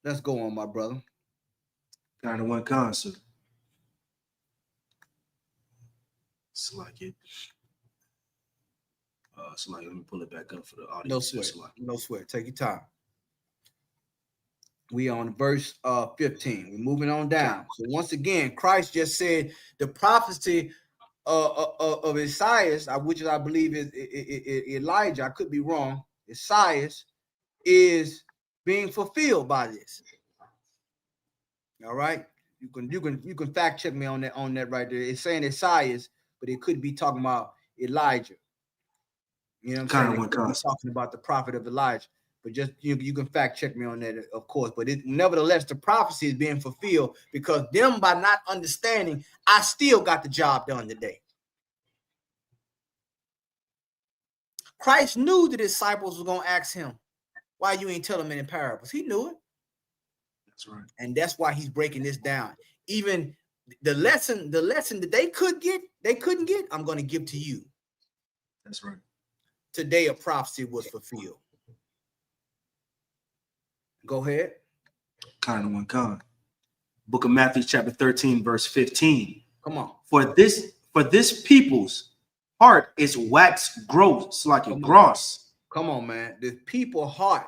Let's go on, my brother. Kind of one concept. It's like it. It's like, let me pull it back up for the audience. No sweat. No sweat. Take your time. We on verse 15. We're moving on down. So once again, Christ just said the prophecy of Isaiah, which I believe is Elijah. I could be wrong. Isaiah is being fulfilled by this. All right. You can fact check me on that right there. It's saying Isaiah, but it could be talking about Elijah. You know what I'm saying? Talking about the prophet of Elijah. But just you can fact check me on that, of course. But nevertheless, the prophecy is being fulfilled, because them, by not understanding, I still got the job done today. Christ knew the disciples were going to ask him, why you ain't tell them in parables? He knew it. That's right. And that's why he's breaking this down. Even the lesson that they couldn't get, I'm going to give to you. That's right. Today a prophecy was fulfilled. Go ahead. Kind of one kind. Book of Matthew, chapter 13, verse 15. Come on. For this people's heart is wax gross, like a gross. Come on, man. The people heart.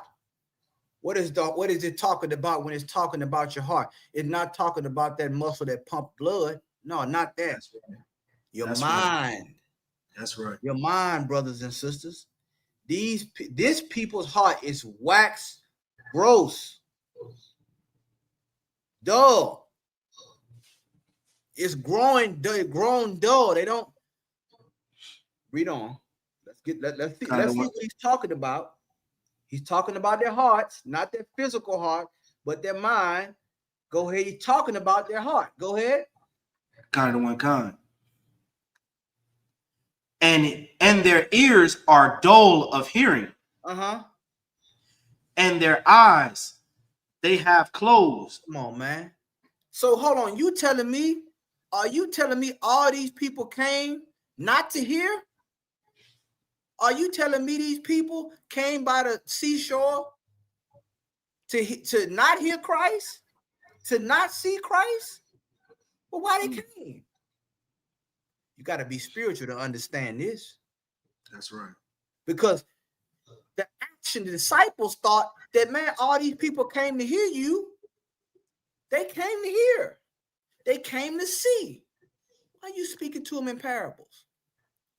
What is it talking about when it's talking about your heart? It's not talking about that muscle that pump blood. No, not that. That's right. Your That's mind. Right. That's right. Your mind, brothers and sisters. This people's heart is wax gross, dull. It's grown dull. They don't read on. Let's see what he's talking about. He's talking about their hearts, not their physical heart, but their mind. Go ahead. He's talking about their heart. Go ahead. Kind of one kind. And their ears are dull of hearing. Uh-huh. And their eyes, they have closed. Come on, man. So hold on. Are you telling me all these people came not to hear? Are you telling me these people came by the seashore to not hear Christ, to not see Christ? Well, why they came? You got to be spiritual to understand this. That's right. Because the disciples thought that, man, all these people came to hear you. They came to hear. They came to see. Why are you speaking to them in parables?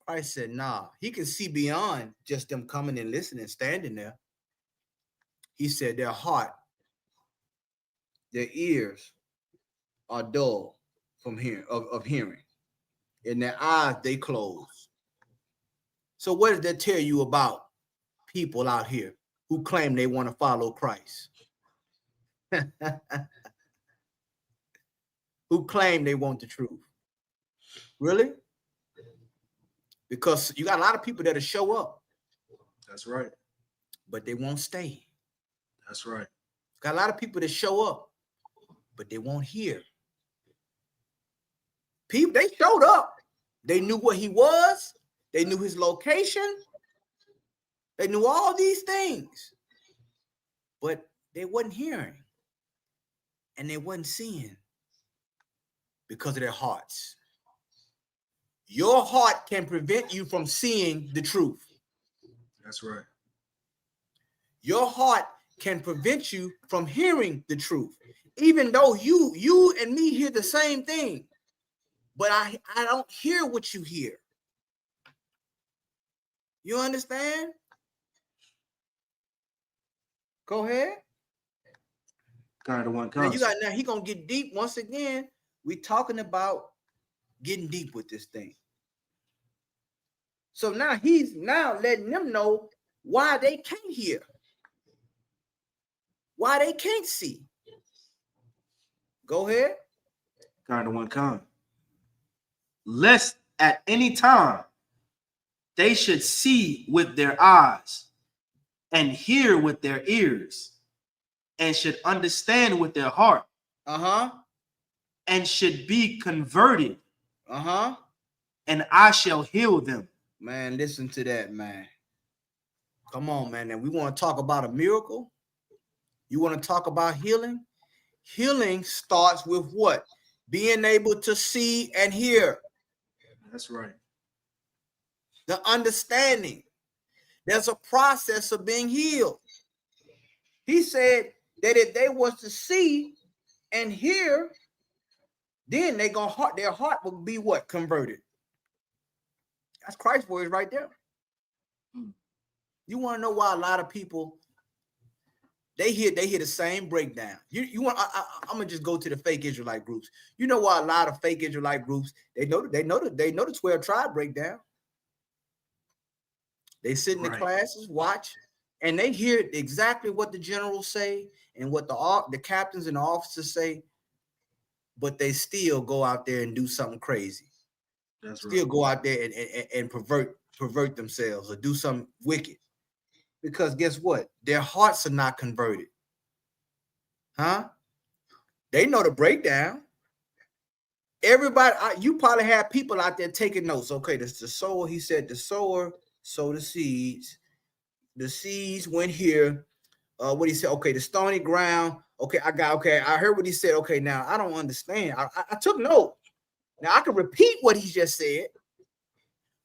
Christ said, nah, he can see beyond just them coming and listening, standing there. He said their heart, their ears are dull from hearing, of hearing, and their eyes, they close. So what does that tell you about people out here who claim they want to follow Christ? Who claim they want the truth? Really? Because you got a lot of people that'll show up. That's right. But they won't stay. That's right. Got a lot of people that show up, but they won't hear. People, they showed up. They knew what he was. They knew his location. They knew all these things. But they wasn't hearing. And they wasn't seeing because of their hearts. Your heart can prevent you from seeing the truth. That's right. Your heart can prevent you from hearing the truth. Even though you and me hear the same thing, but I don't hear what you hear. You understand? Go ahead. Kind of one Now concept. now he gonna get deep once again. We talking about getting deep with this thing. So now he's letting them know why they can't hear, why they can't see. Go ahead. Kind of one kind. Lest at any time they should see with their eyes and hear with their ears, and should understand with their heart, and should be converted, and I shall heal them. Man, listen to that, man. Come on, man. And we want to talk about a miracle. You want to talk about healing? Healing starts with what? Being able to see and hear. That's right. The understanding. There's a process of being healed. He said that if they was to see and hear, then their heart will be what? Converted. That's Christ's words right there. You want to know why a lot of people they hear the same breakdown. I'm gonna just go to the fake Israelite groups. You know why a lot of fake Israelite groups they know the 12 tribe breakdown. They sit in the classes, watch, and they hear exactly what the generals say and what the captains and the officers say, but they still go out there and do something crazy. That's still go out there and pervert themselves or do something wicked. Because guess what? Their hearts are not converted. They know the breakdown. Everybody, you probably have people out there taking notes. Okay, this the sower. He said the sower sowed the seeds. The seeds went here. What he said? Okay, the stony ground. Okay, I heard what he said. Okay, now I don't understand. I took note. Now I can repeat what he just said,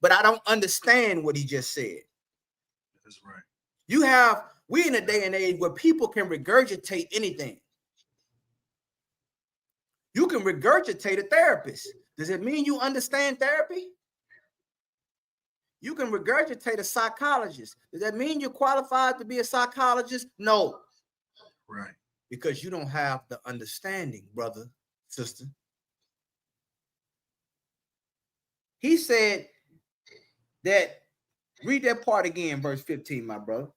but I don't understand what he just said. That's right. We in a day and age where people can regurgitate anything. You can regurgitate a therapist. Does it mean you understand therapy? You can regurgitate a psychologist. Does that mean you're qualified to be a psychologist? No. Right. Because you don't have the understanding, brother, sister. He said that, read that part again, verse 15, my brother.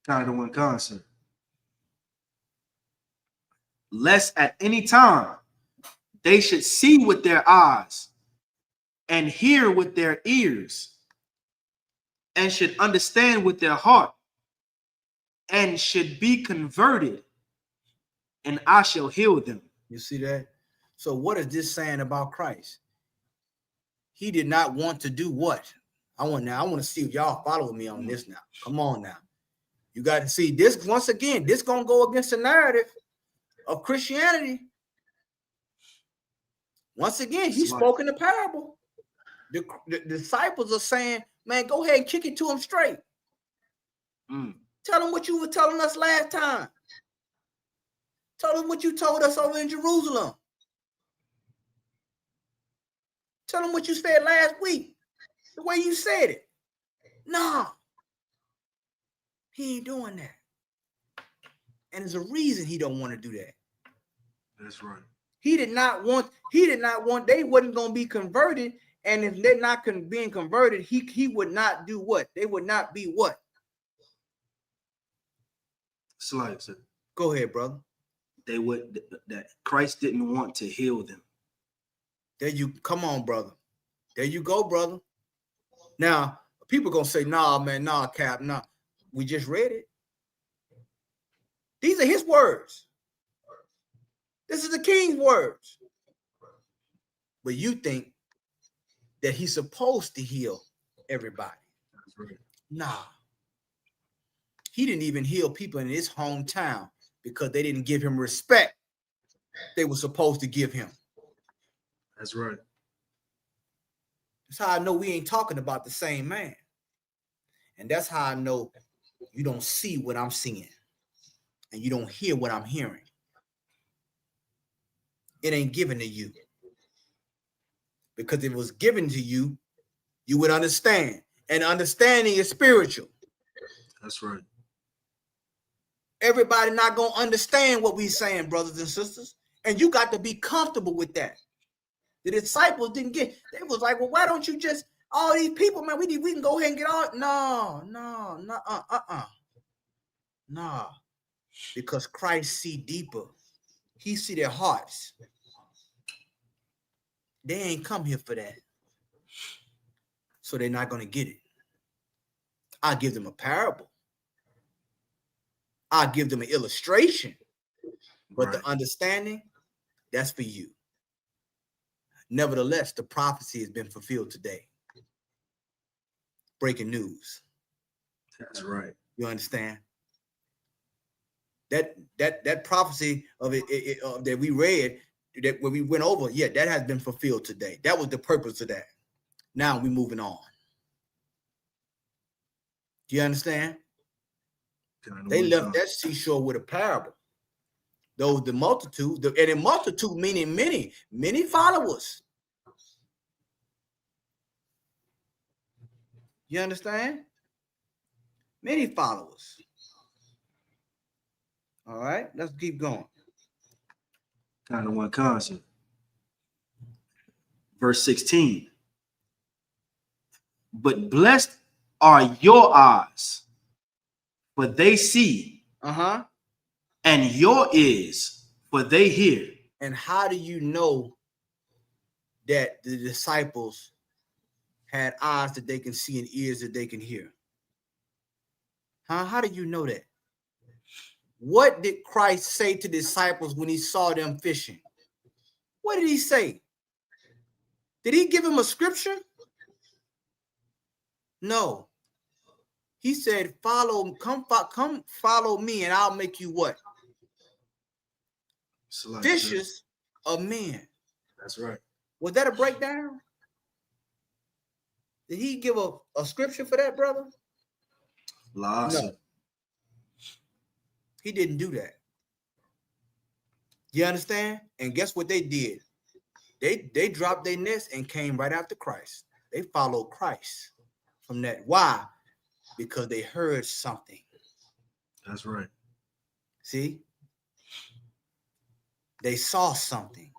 Kind of the one concert. Lest at any time they should see with their eyes and hear with their ears and should understand with their heart and should be converted, and I shall heal them. You see that? So what is this saying about Christ? He did not want to do what? I want to see if y'all follow me on this now. Come on now. You got to see this once again. This going to go against the narrative of Christianity. Once again, he spoke in the parable. The disciples are saying, man, go ahead and kick it to him straight. Tell him what you were telling us last time. Tell him what you told us over in Jerusalem. Tell him what you said last week. The way you said it. No. He ain't doing that. And there's a reason he don't want to do that. That's right. He did not want, they wasn't going to be converted. And if they're not being converted, he would not do what? They would not be what? Slide, sir. Go ahead, brother. That Christ didn't want to heal them. Come on, brother. There you go, brother. Now, people going to say, nah, man, nah, Cap, nah. We just read it. These are his words. This is the king's words. But you think that he's supposed to heal everybody. That's right. Nah. He didn't even heal people in his hometown because they didn't give him respect they were supposed to give him. That's right. That's how I know we ain't talking about the same man. And that's how I know you don't see what I'm seeing and you don't hear what I'm hearing. It ain't given to you. Because if it was given to you, you would understand. And understanding is spiritual. That's right. Everybody not going to understand what we're saying, brothers and sisters. And you got to be comfortable with that. The disciples didn't get, they was like, well, why don't you just, all these people, man, we can go ahead and get all, no. Because Christ see deeper. He see their hearts. They ain't come here for that. So they're not going to get it. I'll give them a parable. I'll give them an illustration, but Right. the understanding, that's for you. Nevertheless, the prophecy has been fulfilled today. Breaking news. That's right. You understand? That prophecy of it that we read, that when we went over, yeah, that has been fulfilled today. That was the purpose of that. Now we're moving on. Do you understand? They left that seashore with a parable. Those the multitude, and a multitude meaning many followers. You understand? Many followers. All right, let's keep going. Kind of one concept. Verse 16. But blessed are your eyes, for they see, and your ears, for they hear. And how do you know that the disciples had eyes that they can see and ears that they can hear? How do you know that? What did Christ say to disciples when he saw them fishing? What did he say? Did he give them a scripture? No. He said, come follow me, and I'll make you what? Fishers of men. That's right. Was that a breakdown? Did he give a scripture for that, brother? No. He didn't do that. You understand? And guess what they did? They dropped their nets and came right after Christ. They followed Christ from that. Why? Because they heard something. That's right. See? They saw something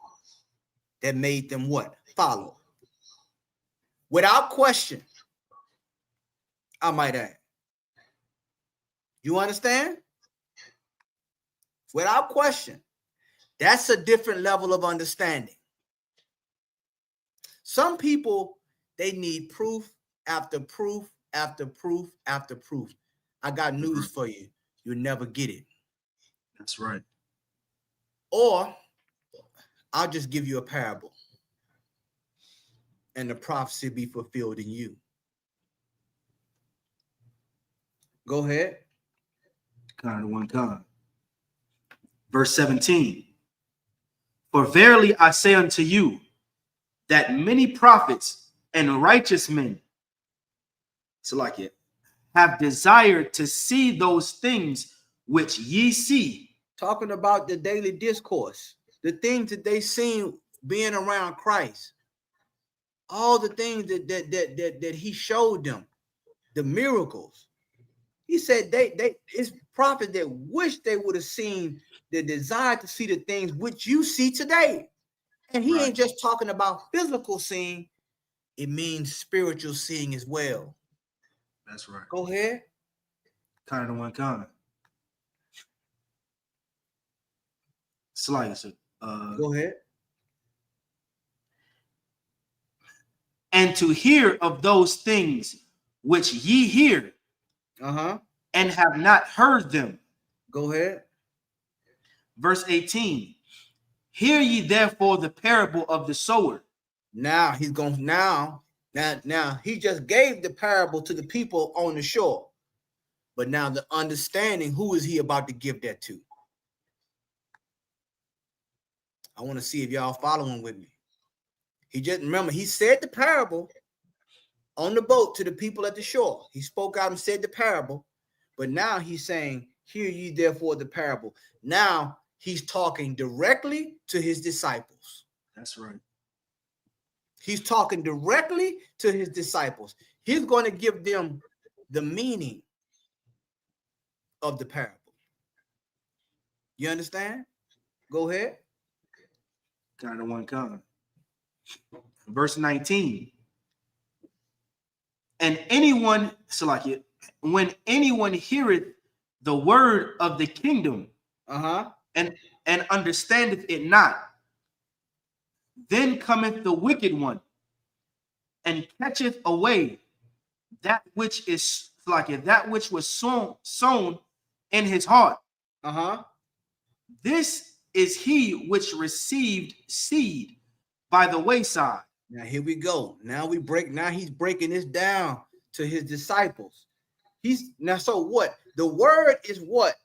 that made them what? Follow. Without question, I might add. You understand? Without question. That's a different level of understanding. Some people, they need proof after proof after proof after proof. I got news for you. You'll never get it. That's right. Or I'll just give you a parable and the prophecy be fulfilled in you. Go ahead. Kind of one kind. Verse 17. For verily I say unto you, that many prophets and righteous men, have desired to see those things which ye see. Talking about the daily discourse, the things that they seen being around Christ, all the things that he showed them, the miracles. He said it's prophets that wish they would have seen, the desire to see the things which you see today. And he ain't just talking about physical seeing, it means spiritual seeing as well. That's right. Go ahead. Kind of one kind. Go ahead. And to hear of those things which ye hear, and have not heard them. Go ahead. Verse 18. Hear ye therefore the parable of the sower. Now he's going now he just gave the parable to the people on the shore. But now the understanding, who is he about to give that to? I want to see if y'all following with me. He just, remember, he said the parable on the boat to the people at the shore. He spoke out and said the parable, but now he's saying, hear ye therefore the parable. Now he's talking directly to his disciples. That's right. He's talking directly to his disciples. He's going to give them the meaning of the parable. You understand? Go ahead. Kind of one kind. Verse 19. And anyone, when anyone heareth the word of the kingdom, and understandeth it not, then cometh the wicked one, and catcheth away that which is that which was sown in his heart. Uh-huh. This is he which received seed by the wayside. Now here we go. Now he's breaking this down to his disciples. So what? The word is what?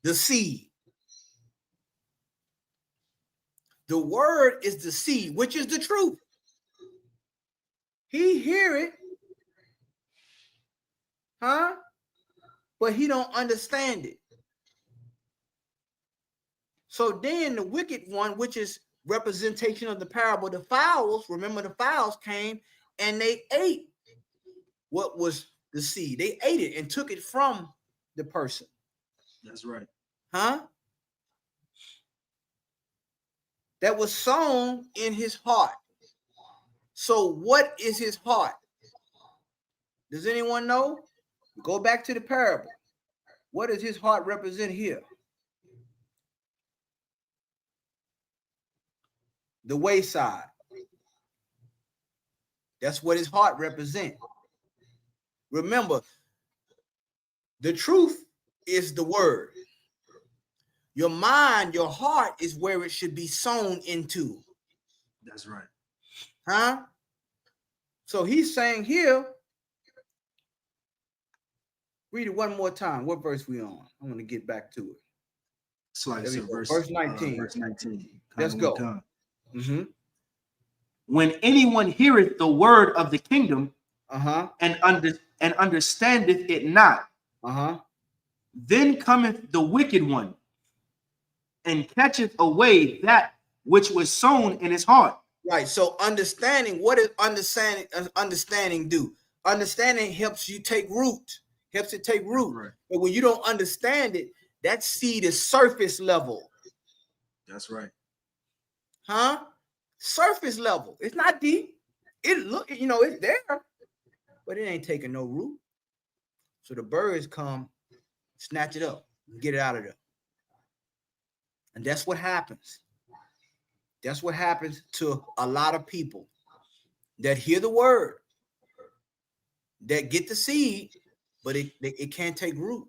The seed. The word is the seed, which is the truth. He hear it, huh? But he don't understand it. So then the wicked one, which is representation of the parable, the fowls, remember the fowls came and they ate what was the seed. They ate it and took it from the person. That's right. Huh? That was sown in his heart. So what is his heart? Does anyone know? Go back to the parable. What does his heart represent here? The wayside. That's what his heart represents. Remember, the truth is the word. Your mind, your heart is where it should be sown into. That's right. Huh? So he's saying here, read it one more time. What verse we on? I want to get back to it. Verse 19. Verse 19. Let's go. Mm-hmm. When anyone heareth the word of the kingdom, and understandeth it not, then cometh the wicked one, and catcheth away that which was sown in his heart. Right. So understanding, what does understanding do? Understanding helps you take root. Helps it take root. Right. But when you don't understand it, that seed is surface level. That's right. Huh? Surface level. It's not deep. It's there, but it ain't taking no root. So the birds come, snatch it up, get it out of there. And that's what happens. That's what happens to a lot of people that hear the word, that get the seed, but it can't take root.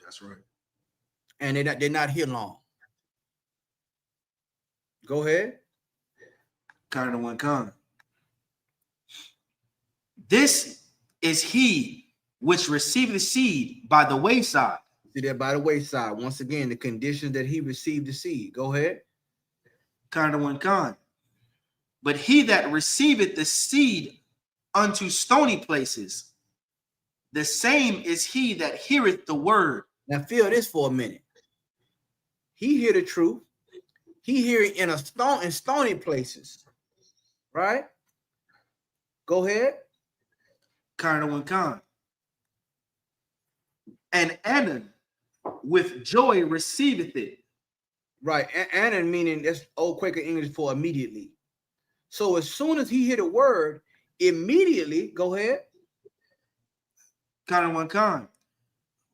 That's right. And they're not here long. Go ahead. Kind of one con. This is he which received the seed by the wayside. See that, by the wayside. Once again, the condition that he received the seed. Go ahead. Kind of one con. But he that receiveth the seed unto stony places, the same is he that heareth the word. Now feel this for a minute. He hear the truth. He hear it in stony places. Right? Go ahead. Kind of one con. And Anan with joy receiveth it. Right. Anan meaning that's old Quaker English for immediately. So as soon as he hear the word, immediately, go ahead. Kind of one con.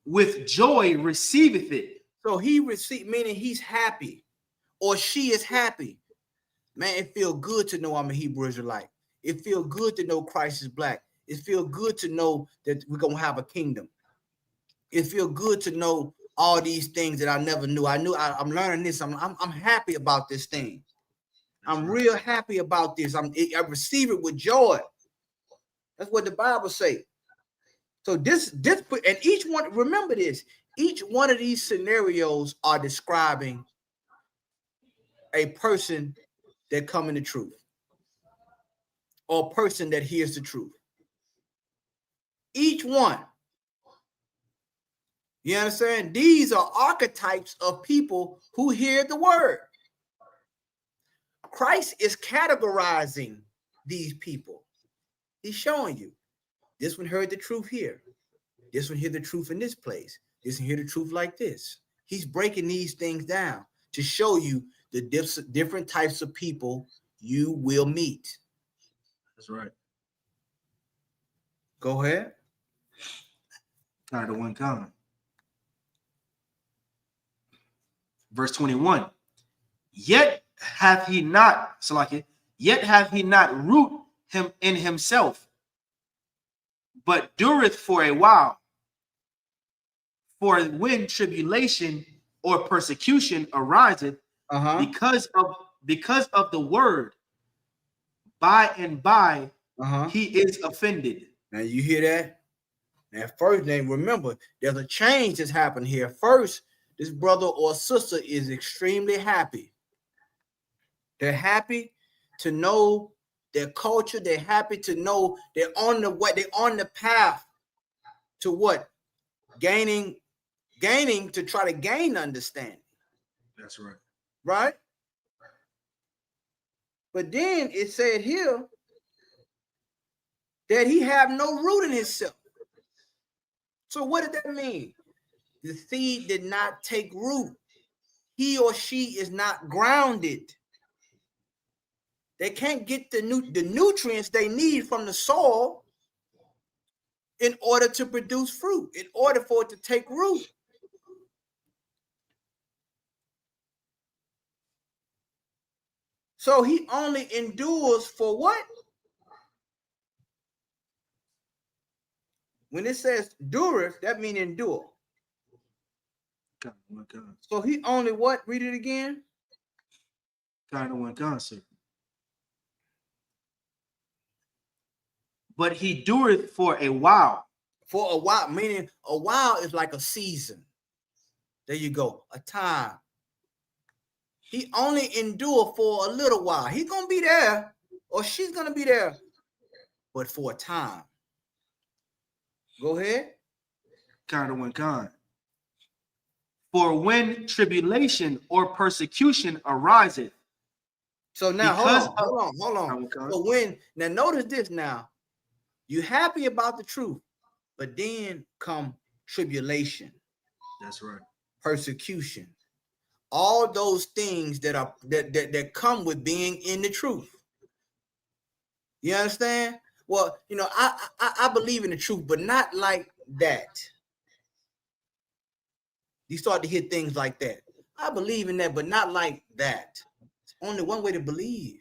With joy receiveth it. So he received, meaning he's happy, or she is happy. Man, it feels good to know I'm a Hebrew Israelite. It feels good to know Christ is black. It feels good to know that we're gonna have a kingdom. It feels good to know all these things that I never knew. I'm learning this. I'm happy about this thing. I'm real happy about this. I receive it with joy. That's what the Bible say. So this and each one, remember this, each one of these scenarios are describing a person that come in the truth, or a person that hears the truth. Each one. You understand? These are archetypes of people who hear the word. Christ is categorizing these people. He's showing you. This one heard the truth here. This one heard the truth in this place. This one heard the truth like this. He's breaking these things down to show you the different types of people you will meet. That's right. Go ahead. Kind of one con. Verse 21. Yet hath he not root him in himself, but dureth for a while. For when tribulation or persecution ariseth because of the word, by and by he is offended. Now you hear that? Now first name, remember, there's a change that's happened here. First, this brother or sister is extremely happy. They're happy to know their culture. They're happy to know they're on the way, they're on the path to what? Gaining to try to gain understanding. That's right. Right? But then it said here that he have no root in himself. So what did that mean? The seed did not take root. He or she is not grounded. They can't get the nutrients they need from the soil in order to produce fruit, in order for it to take root. So he only endures for what? When it says dureth, that means endure. God, one God. So he only what? Read it again. Kind of one God, sir. But he dureth for a while. For a while, meaning a while is like a season. There you go, a time. He only endure for a little while. He's gonna be there, or she's gonna be there, but for a time. Go ahead. Kind of one God. For when tribulation or persecution ariseth. So now hold on. God. So when now notice this now, you're happy about the truth, but then come tribulation. That's right. Persecution. All those things that come with being in the truth. You understand? Well, you know, I believe in the truth, but not like that. You start to hear things like that. I believe in that, but not like that. It's only one way to believe.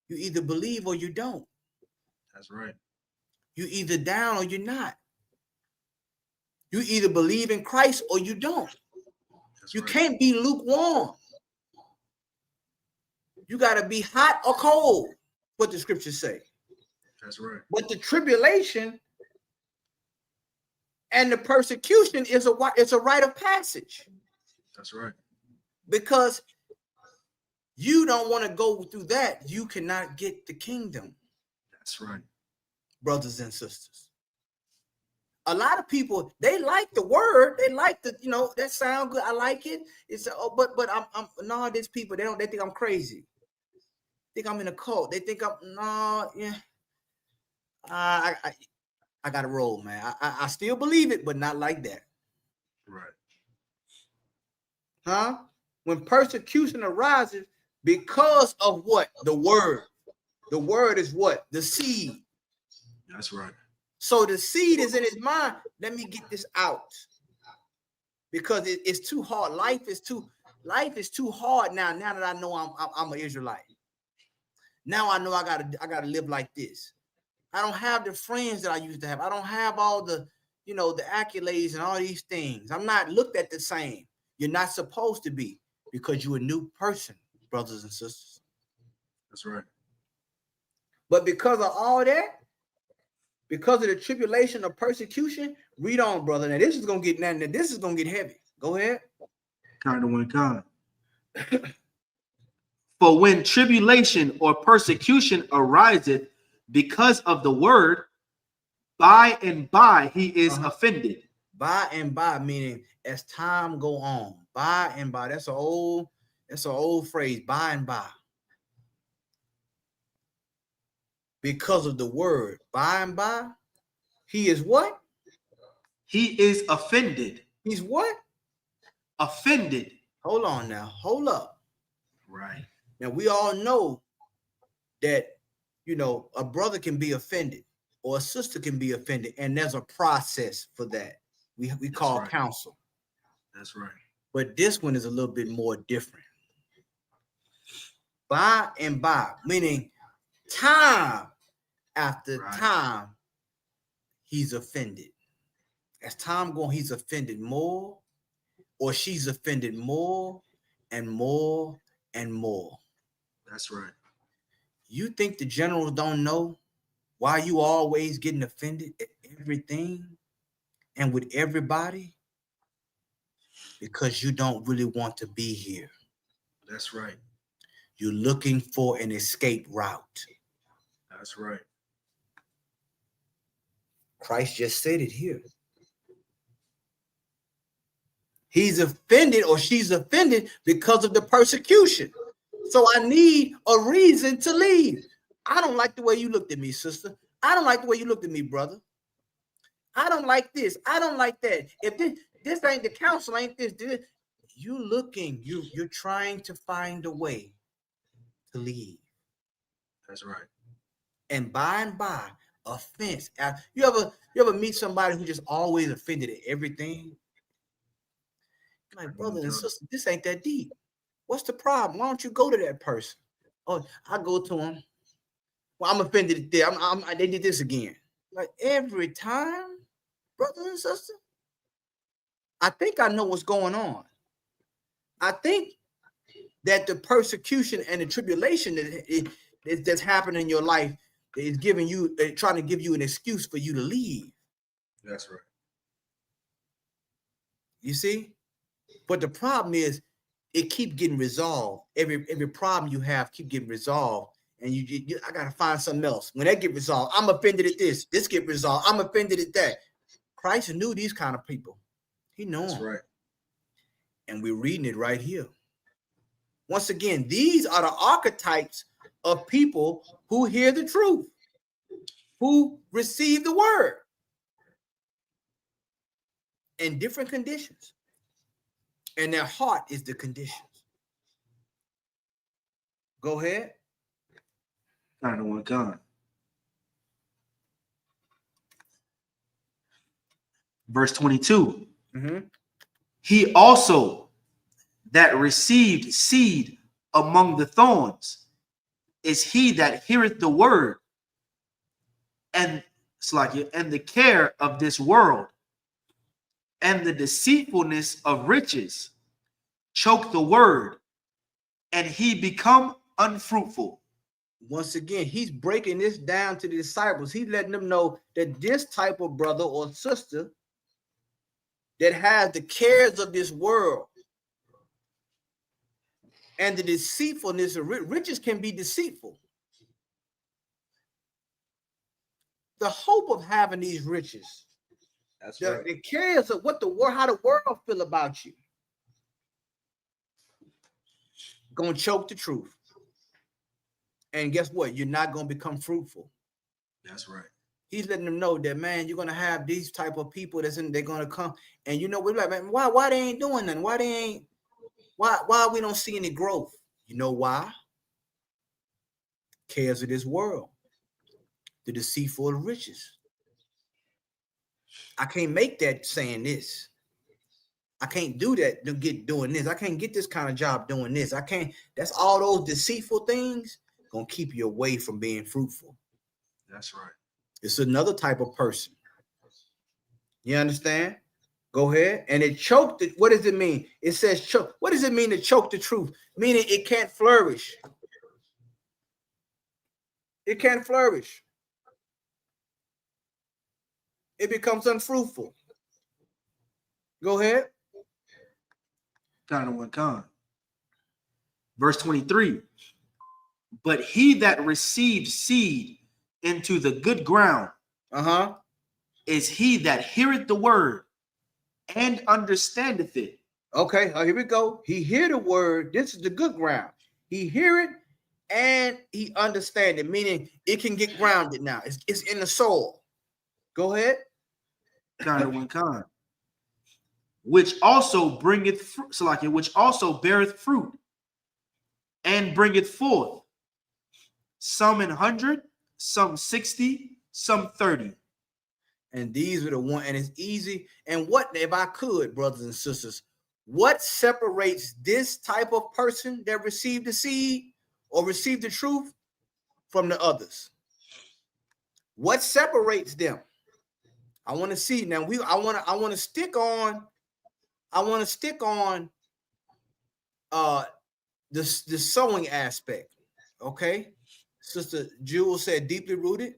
You either believe or you don't. That's right. You either down or you're not. You either believe in Christ or you don't. That's you right. can't be lukewarm. You got to be hot or cold, what the scriptures say. That's right. But the tribulation and the persecution is a rite of passage. That's right. Because you don't want to go through that, you cannot get the kingdom. That's right. Brothers and sisters. A lot of people, they like the word, they like the, you know, that sound good. I like it. It's but I'm no, there's people, they think I'm crazy. Think I'm in a cult. They think I gotta roll, man. I still believe it, but not like that. Right. Huh? When persecution arises because of what? The word. The word is what? The seed. That's right. So the seed is in his mind. Let me get this out. Because it's too hard. Life is too hard now. Now that I know I'm an Israelite. Now I know I gotta live like this. I don't have the friends that I used to have. I don't have all the, you know, the accolades and all these things. I'm not looked at the same. You're not supposed to be, because you're a new person, brothers and sisters. That's right. But because of all that, because of the tribulation of persecution, read on, brother. Now this is gonna get heavy. Go ahead. Kind of one God. For when tribulation or persecution ariseth because of the word, by and by he is offended. By and by, meaning as time go on. By and by. That's an old phrase. By and by. Because of the word. By and by. He is what? He is offended. He's what? Offended. Hold on now. Hold up. Right. Now we all know that, you know, a brother can be offended or a sister can be offended, and there's a process for that. We call counsel. That's right. But this one is a little bit more different. By and by, meaning time after time, he's offended. As time going, he's offended more, or she's offended more and more and more. That's right. You think the generals don't know why you always getting offended at everything and with everybody? Because you don't really want to be here. That's right. You're looking for an escape route. That's right. Christ just said it here. He's offended or she's offended because of the persecution. So I need a reason to leave. I don't like the way you looked at me, sister. I don't like the way you looked at me, brother. I don't like this. I don't like that. If this ain't the counsel, ain't this. You looking, you're trying to find a way to leave. That's right. And by, offense. You ever meet somebody who just always offended at everything? Like, brother and sister, this ain't that deep. What's the problem? Why don't you go to that person? Oh, I go to him. Well, I'm offended at them. They did this again. Like every time, brother and sister. I think I know what's going on. I think that the persecution and the tribulation that's happening in your life is giving you, trying to give you an excuse for you to leave. That's right. You see? But the problem is, it keep getting resolved. Every problem you have keep getting resolved, and I gotta find something else. When that get resolved, I'm offended at this. This get resolved. I'm offended at that. Christ knew these kind of people. He knew That's them. right. And we're reading it right here. Once again, these are the archetypes of people who hear the truth, who receive the word in different conditions. And their heart is the conditions. Go ahead. Kind of one kind. Verse 22. Mm-hmm. He also that received seed among the thorns is he that heareth the word, and and the care of this world and the deceitfulness of riches choke the word, and he become unfruitful. Once again, he's breaking this down to the disciples. He's letting them know that this type of brother or sister that has the cares of this world and the deceitfulness of riches can be deceitful. The hope of having these riches, That's right. the cares of what the world, how the world feel about you, gonna choke the truth. And guess what? You're not gonna become fruitful. That's right. He's letting them know that, man, you're gonna have these type of people they're gonna come, and you know, we're like, man, why they ain't doing nothing? Why we don't see any growth? You know why? Cares of this world, the deceitful riches. I can't make that saying this. I can't do that to get doing this. I can't get this kind of job doing this. I can't. That's all those deceitful things gonna keep you away from being fruitful. That's right. It's another type of person. You understand? Go ahead. And it choked it. What does it mean? It says choke. What does it mean to choke the truth? Meaning it can't flourish. It can't flourish. It becomes unfruitful. Go ahead. Kind of one kind. Verse 23. But he that received seed into the good ground is he that heareth the word and understandeth it. Okay, here we go. He hear the word. This is the good ground. He hear it and he understand it, meaning it can get grounded now. It's in the soul. Go ahead. Kind of one kind. Which also bringeth fruit, which also beareth fruit and bringeth forth some 100, some 60, some 30. And these are the one, and it's easy. And what, if I could, brothers and sisters, what separates this type of person that received the seed or received the truth from the others? What separates them? I want to see now. I want to stick on. I want to stick on the sowing aspect. Okay, Sister Jewel said deeply rooted.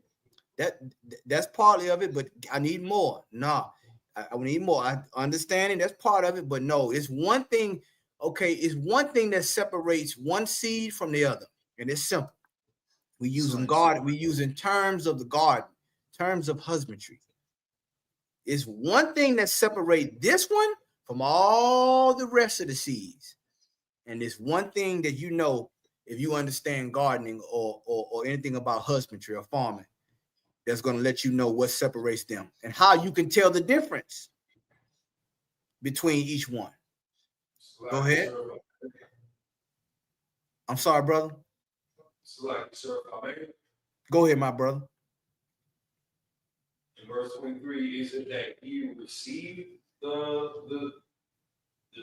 That's partly of it, but I need more. No, I need more. I understanding that's part of it, but no, it's one thing. Okay, it's one thing that separates one seed from the other, and it's simple. We using garden. We using terms of the garden, terms of husbandry. It's one thing that separates this one from all the rest of the seeds, and it's one thing that you know if you understand gardening or anything about husbandry or farming. That's going to let you know what separates them and how you can tell the difference between each one. Go ahead. I'm sorry, brother. Go ahead, my brother. In verse 23, is it that he received the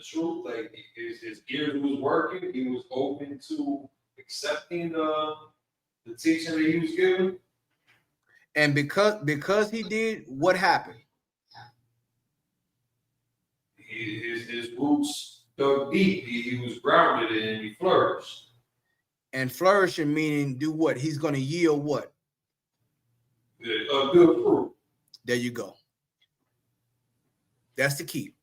truth? Like his ears was working, he was open to accepting the teaching that he was given. And because he did, what happened? His roots dug deep. He was grounded and he flourished. And flourishing meaning do what? He's going to yield what? Good fruit. There you go. That's the key.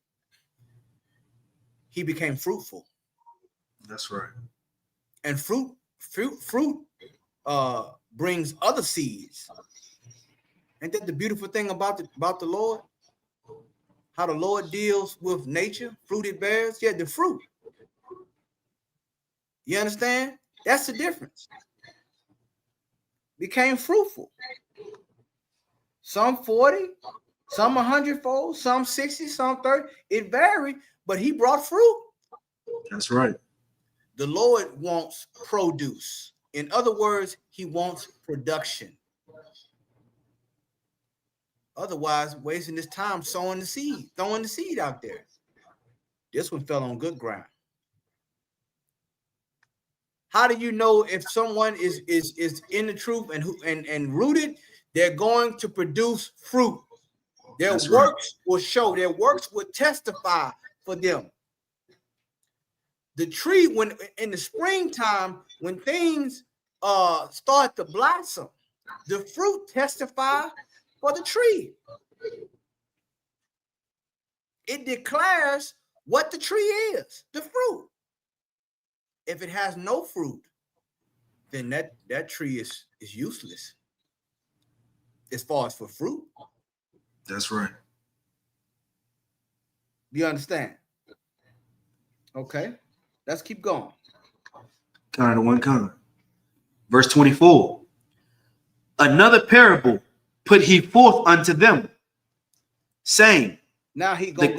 He became fruitful. That's right. And fruit brings other seeds. Ain't that the beautiful thing about the Lord? How the Lord deals with nature, fruited bears. Yeah, the fruit. You understand? That's the difference. Became fruitful. Some 40, some 100-fold, some 60, some 30. It varied, but he brought fruit. That's right. The Lord wants produce. In other words, he wants production. Otherwise, wasting this time sowing the seed, throwing the seed out there. This one fell on good ground. How do you know if someone is in the truth and rooted? They're going to produce fruit. Their works will show. Their works will testify for them. The tree, when in the springtime, when things start to blossom, the fruit testify for the tree. It declares what the tree is, the fruit. If it has no fruit, then that tree is useless as far as for fruit. That's right. Do you understand? Okay, let's keep going. Kind of one kind. Verse 24. Another parable put he forth unto them, saying. Now he's gonna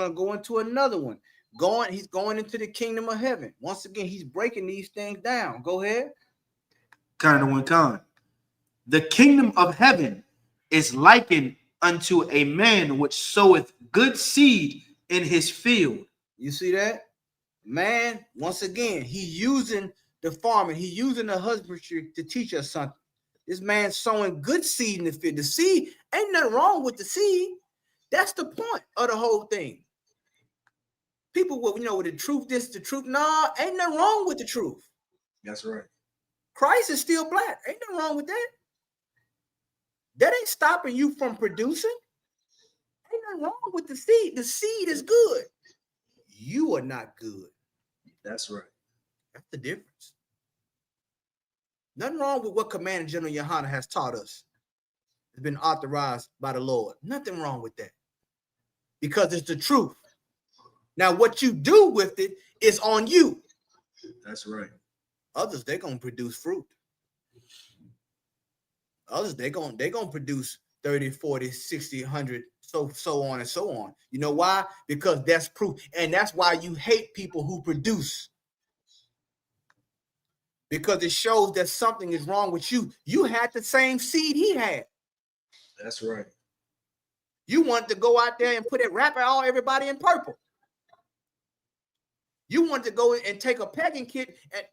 go into another one. He's going into the kingdom of heaven. Once again, he's breaking these things down. Go ahead. Kind of one kind. The kingdom of heaven is likened unto a man which soweth good seed in his field. You see that? Man, once again, he's using the farming, he's using the husbandry to teach us something. This man sowing good seed in the field. The seed, ain't nothing wrong with the seed. That's the point of the whole thing. People will, with the truth, this, the truth. Nah, ain't nothing wrong with the truth. That's right. Christ is still black. Ain't nothing wrong with that. That ain't stopping you from producing. Ain't nothing wrong with the seed. The seed is good. You are not good. That's right. That's the difference. Nothing wrong with what Commander General Yohana has taught us. It's been authorized by the Lord. Nothing wrong with that. Because it's the truth. Now, what you do with it is on you. That's right. Others, they're going to produce fruit. Others, they're going to produce 30, 40, 60, 100, so on and so on. You know why? Because that's proof. And that's why you hate people who produce. Because it shows that something is wrong with you. You had the same seed he had. That's right. You want to go out there and put it, wrap everybody in purple. You want to go and take a pegging kit and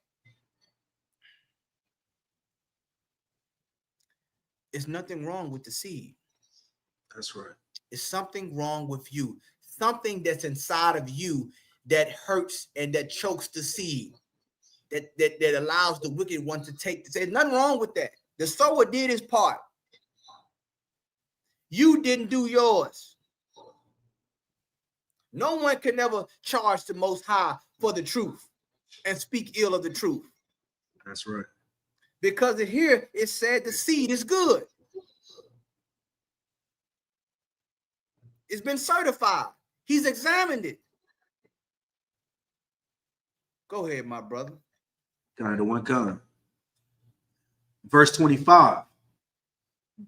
it's nothing wrong with the seed. That's right. It's something wrong with you. Something that's inside of you that hurts and that chokes the seed. That allows the wicked one to take. There's nothing wrong with that. The sower did his part. You didn't do yours. No one can ever charge the Most High for the truth and speak ill of the truth. That's right. Because here it said the seed is good. It's been certified. He's examined it. Go ahead, my brother. Kind of one kind. Verse 25.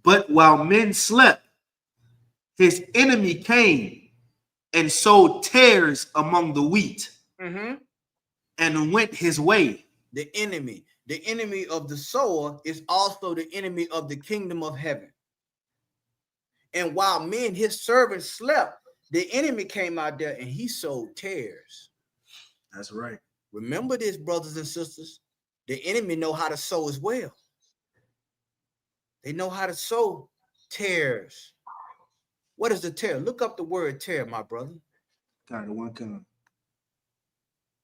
But while men slept, his enemy came and sowed tares among the wheat and went his way. The enemy of the sower is also the enemy of the kingdom of heaven. And while men, his servants, slept, the enemy came out there and he sowed tares. That's right. Remember this, brothers and sisters. The enemy know how to sow as well. They know how to sow tares. What is the tare? Look up the word tare, my brother. Kind of one kind.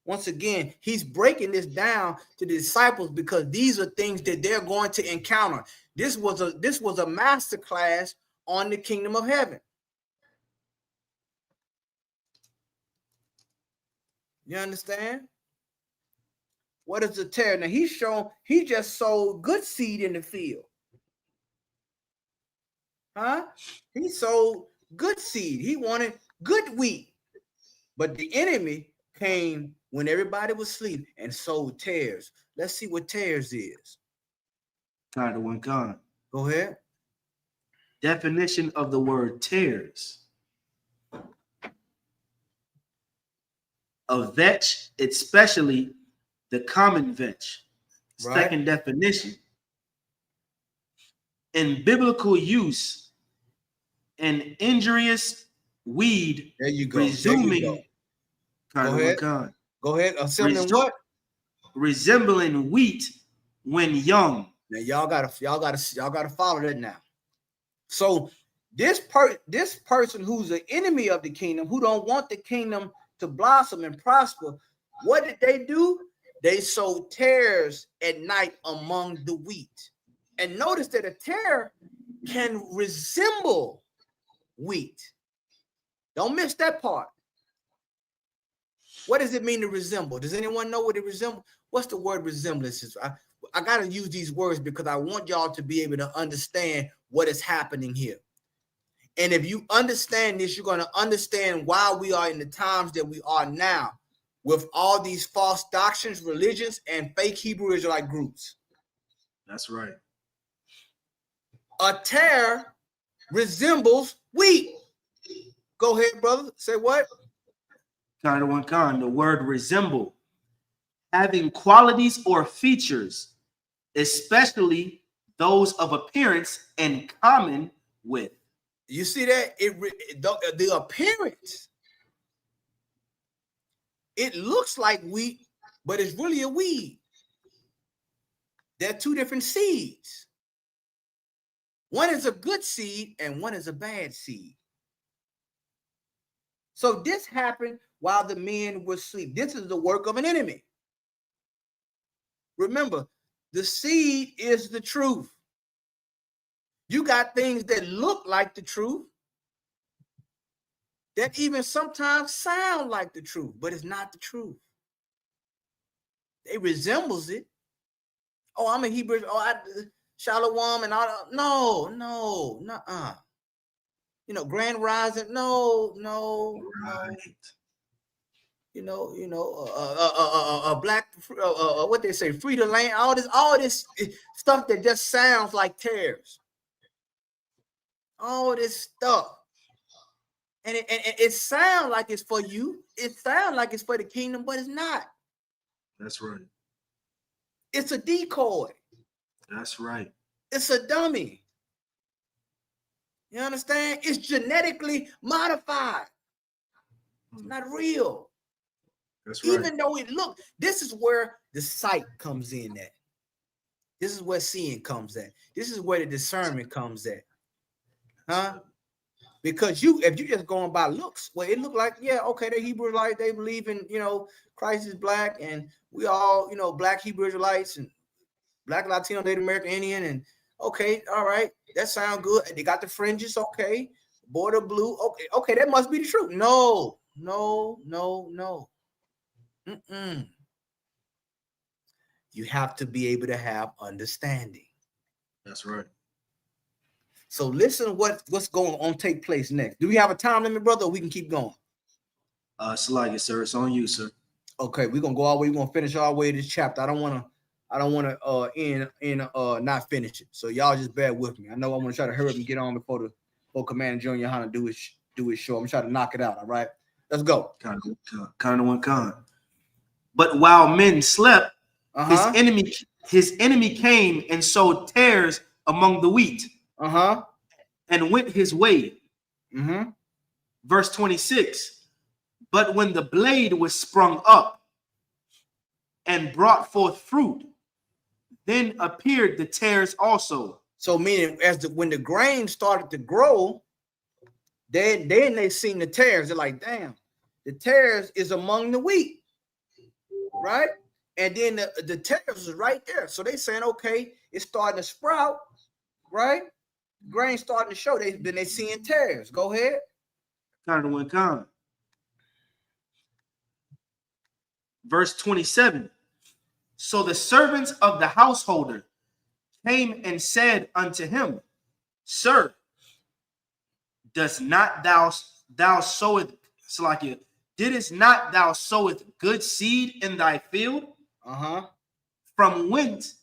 Once again, he's breaking this down to the disciples because these are things that they're going to encounter. This was a master class on the kingdom of heaven. You understand? What is the tare? Now he just sowed good seed in the field. Huh? He sowed good seed. He wanted good wheat. But the enemy came when everybody was asleep and sowed tares. Let's see what tares is. Kind of one kind. Go ahead. Definition of the word tares. A vetch, especially the common vetch. Right. Second definition. In biblical use, an injurious weed There you go. resuming kind Go of ahead. kind. Go ahead. Assuming what? Resembling wheat when young. Now y'all gotta follow that now. So this person who's the enemy of the kingdom, who don't want the kingdom to blossom and prosper, what did they do? They sowed tares at night among the wheat. And notice that a tare can resemble wheat. Don't miss that part. What does it mean to resemble? Does anyone know what it resembles? What's the word resemblance? I got to use these words because I want y'all to be able to understand what is happening here. And if you understand this, you're going to understand why we are in the times that we are now with all these false doctrines, religions, and fake Hebrew Israelite groups. That's right. A tare resembles wheat. Go ahead, brother. Say what? Kind of one kind. The word resemble. Having qualities or features, especially those of appearance in common with. You see that? The appearance. It looks like wheat, but it's really a weed. They're two different seeds. One is a good seed and one is a bad seed. So this happened while the men were asleep. This is the work of an enemy. Remember, the seed is the truth. You got things that look like the truth, that even sometimes sound like the truth, but it's not the truth. It resembles it. Oh, I'm a Hebrew. Oh, Shalom and all. No. You know, Grand Rising. No. Right. A black. What they say, free to land. All this stuff that just sounds like tares. All this stuff. And it sounds like it's for you. It sounds like it's for the kingdom, but it's not. That's right. It's a decoy. That's right. It's a dummy. You understand? It's genetically modified. It's not real. That's right. Even though it looks, this is where the sight comes in at. This is where seeing comes at. This is where the discernment comes at. Huh? Because if you just going by looks, well, it looked like, yeah, okay, they Hebrew Israelites, they believe in, Christ is black, and we all, black Hebrew Israelites and black Latino, Native American Indian, and okay, all right, that sounds good. They got the fringes, okay, border blue, okay, that must be the truth. No. You have to be able to have understanding. That's right. So listen to what's going on take place next. Do we have a time limit, brother, or we can keep going? Slide it, sir. It's on you, sir. Okay, we're gonna go all the way. We're gonna finish all the way this chapter. I don't want to end not finish it. So y'all just bear with me. I know I'm gonna try to hurry up and get on before Commander Junior Hunter do his show. I'm trying to knock it out. All right, let's go. Kind of one con. But while men slept, his enemy came and sowed tares among the wheat. And went his way. Verse 26. But when the blade was sprung up and brought forth fruit, then appeared the tares also. So meaning when the grain started to grow, then they seen the tares. They're like, damn, the tares is among the wheat, right? And then the tares is right there. So they saying, okay, it's starting to sprout, right? Grain starting to show. Then they seeing tares. Go ahead. Kind of went con. Verse 27. So the servants of the householder came and said unto him, Sir, does not thou soweth, Salakia, didst not thou soweth good seed in thy field? From whence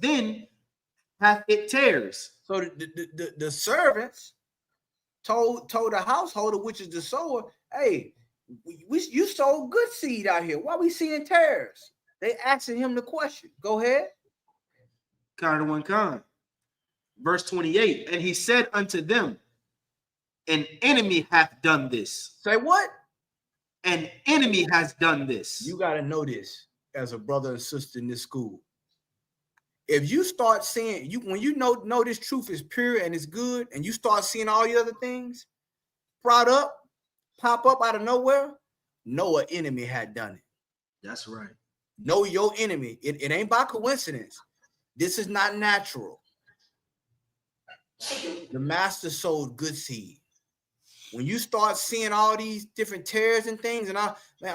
then hath it tares? So the servants told the householder, which is the sower, hey, you sowed good seed out here. Why we seeing tares? They asking him the question. Go ahead. Kind of one con. Verse 28. And he said unto them, an enemy hath done this. Say what? An enemy has done this. You got to know this as a brother and sister in this school. If you start seeing, when you know this truth is pure and it's good, and you start seeing all the other things pop up out of nowhere, know an enemy had done it. That's right. Know your enemy. It ain't by coincidence. This is not natural. The master sowed good seed. When you start seeing all these different tares and things, and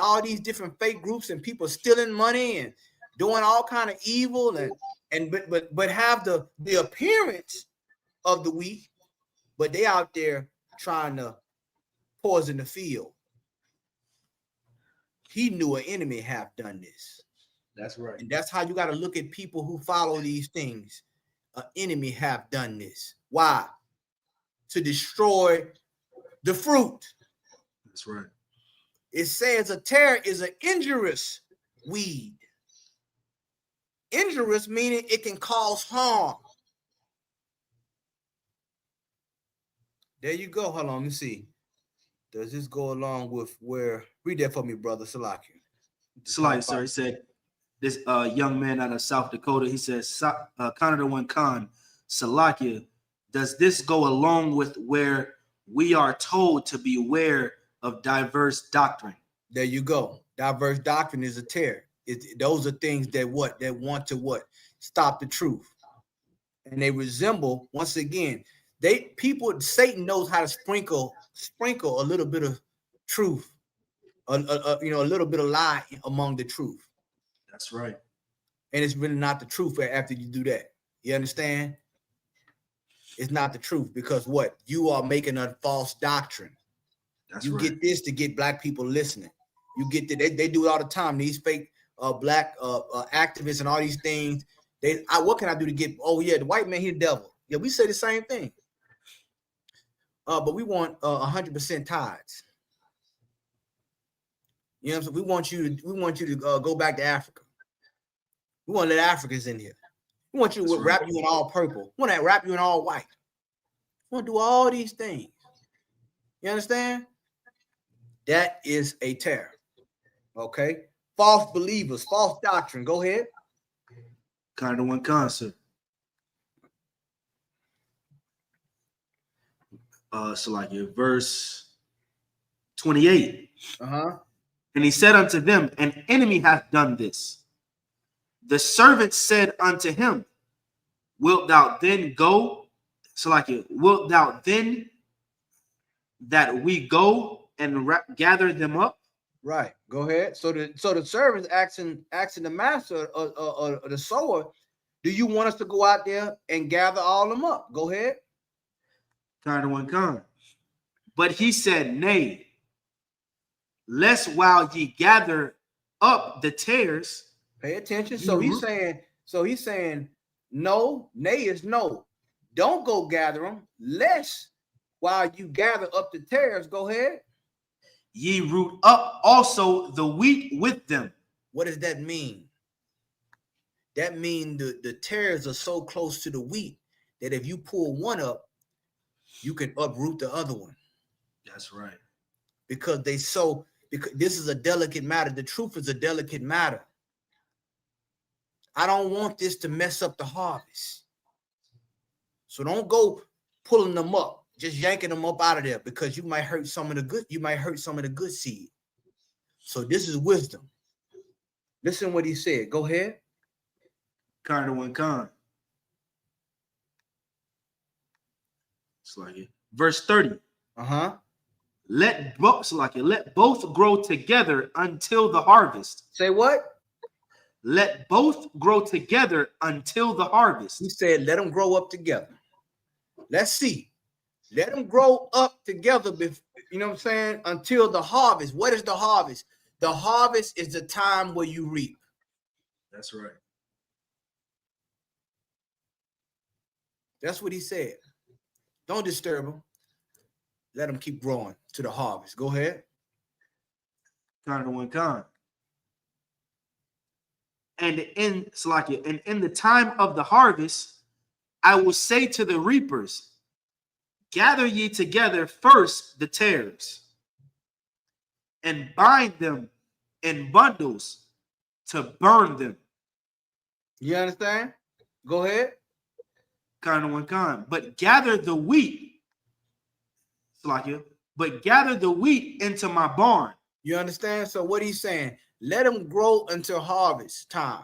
all these different fake groups and people stealing money and doing all kind of evil but have the appearance of the wheat, but they out there trying to poison the field. He knew an enemy have done this. That's right. And that's how you got to look at people who follow these things. An enemy have done this. Why? To destroy the fruit. That's right. It says a tare is an injurious weed. Injurious meaning it can cause harm. There you go. Hold on, let me see. Does this go along with where? Read that for me, brother Salakia. Salakia, sir. He said, this young man out of South Dakota, he says, Canada one con, Salakia, does this go along with where we are told to beware of diverse doctrine? There you go. Diverse doctrine is a tare. Those are things that want to stop the truth. And they resemble, once again, Satan knows how to sprinkle a little bit of truth, a little bit of lie among the truth. That's right. And it's really not the truth after you do that. You understand? It's not the truth because what? You are making a false doctrine. That's right. Get this to get black people listening. You get that they do it all the time. These fake black activists and all these things. What can I do to get? Oh yeah, the white man, he's the devil. Yeah, we say the same thing. But we want 100% tithes. You know what I'm saying? We want you to go back to Africa. We want to let Africans in here. We want you to wrap you in all purple. We want to wrap you in all white. We want to do all these things. You understand? That is a tare. Okay? False believers, false doctrine. Go ahead. Kind of one concept. So like verse 28. Uh-huh. And he said unto them, an enemy hath done this. The servant said unto him, wilt thou then go? So like wilt thou then that we go and gather them up? Right. Go ahead. So the servant's asking the master or the sower, do you want us to go out there and gather all them up? Go ahead. Con. But he said, nay, lest while ye gather up the tares. Pay attention. So he's saying, no, nay is no. Don't go gather them, lest while you gather up the tares, go ahead. Ye root up also the wheat with them. What does that mean? That means the tares are so close to the wheat that if you pull one up, you can uproot the other one. That's right. Because this is a delicate matter. The truth is a delicate matter. I don't want this to mess up the harvest. So don't go pulling them up, just yanking them up out of there, because you might hurt some of the good seed. So this is wisdom. Listen what he said. Go ahead. Con. It's like it. Verse 30. Let both grow together until the harvest. Say what? Let both grow together until the harvest. He said, let them grow up together. Let's see. Let them grow up together, you know what I'm saying, until the harvest. What is the harvest? The harvest is the time where you reap. That's right. That's what he said. Don't disturb them. Let them keep growing to the harvest. Go ahead. Con. And in the time of the harvest, I will say to the reapers, gather ye together first the tares, and bind them in bundles to burn them. You understand? Go ahead. Con. But gather the wheat, into my barn. You understand? So what he's saying, let them grow until harvest time.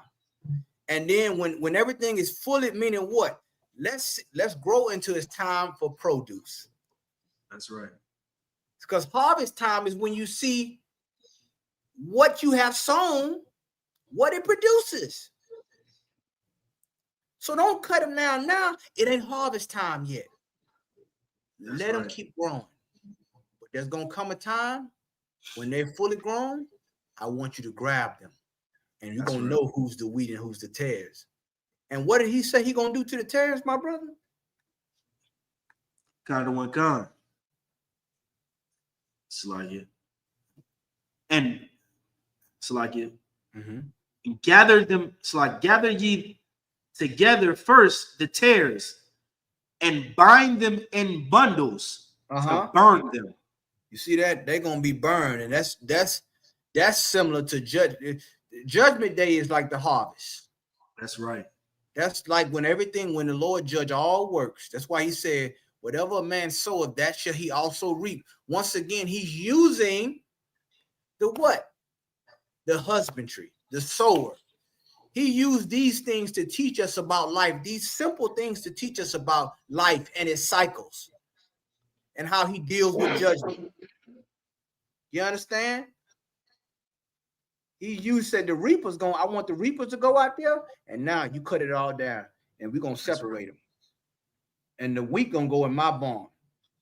And then when everything is fully, meaning what? Let's grow into its time for produce. That's right. Because harvest time is when you see what you have sown, what it produces. So don't cut them down now. It ain't harvest time yet. Let them keep growing. But there's going to come a time when they're fully grown, I want you to grab them. And you're going to know who's the wheat and who's the tares. And what did he say he going to do to the tares, my brother? Con. It's like it. And it's like it. Gather them. It's like gather ye together first the tares, and bind them in bundles to burn them. You see that? They're gonna be burned, and that's similar to judgment day is like the harvest. That's right. That's like when the Lord judge all works. That's why he said, whatever a man soweth, that shall he also reap. Once again, he's using the what? The husbandry, the sower. He used these things to teach us about life, these simple things to teach us about life and its cycles and how he deals with judgment. You understand? You said the reapers I want the reapers to go out there, and now you cut it all down, and we're going to separate them. And the wheat going to go in my barn.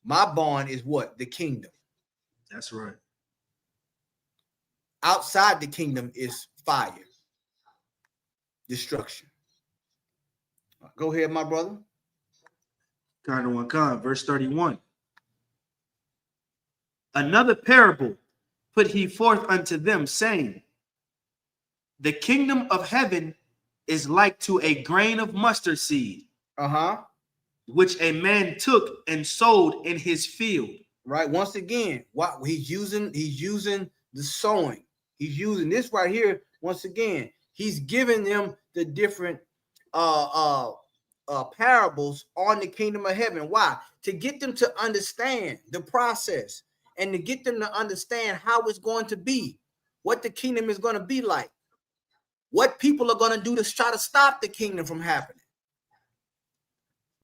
My barn is what? The kingdom. That's right. Outside the kingdom is fire. Destruction. Go ahead, my brother. Con. Verse 31. Another parable put he forth unto them, saying, the kingdom of heaven is like to a grain of mustard seed, which a man took and sowed in his field. Right. Once again, what he's using the sowing. He's using this right here. Once again, he's giving them the different parables on the kingdom of heaven. Why? To get them to understand the process and to get them to understand how it's going to be, what the kingdom is going to be like, what people are going to do to try to stop the kingdom from happening.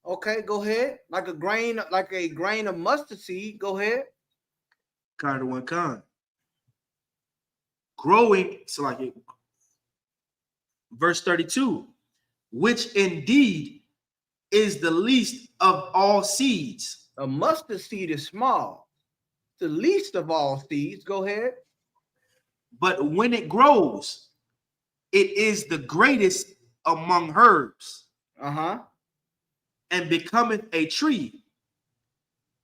Okay, go ahead. Like a grain of mustard seed. Go ahead. Kind of one kind. Growing, so like it, verse 32, which indeed is the least of all seeds. A mustard seed is small, the least of all seeds. Go ahead. But when it grows, it is the greatest among herbs. And becometh a tree,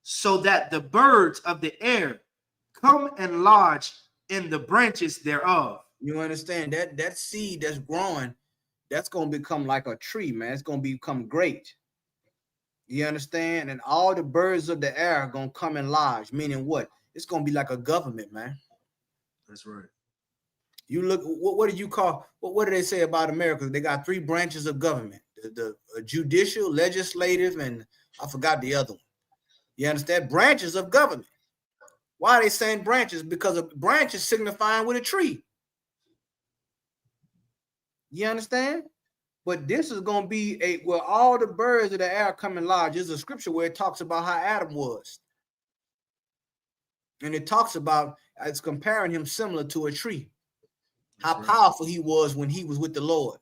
so that the birds of the air come and lodge in the branches thereof. You understand that seed that's growing, that's going to become like a tree, man. It's going to become great. You understand? And all the birds of the air are going to come and lodge, meaning what? It's going to be like a government, man. That's right. You look, what do you call, what do they say about America? They got 3 branches of government, the judicial, legislative, and I forgot the other one. You understand? Branches of government. Why are they saying branches? Because a branch is signifying with a tree. You understand? But this is going to be where all the birds of the air come and lodge. There's a scripture where it talks about how Adam was. And it talks about, it's comparing him similar to a tree. How powerful he was when he was with the Lord.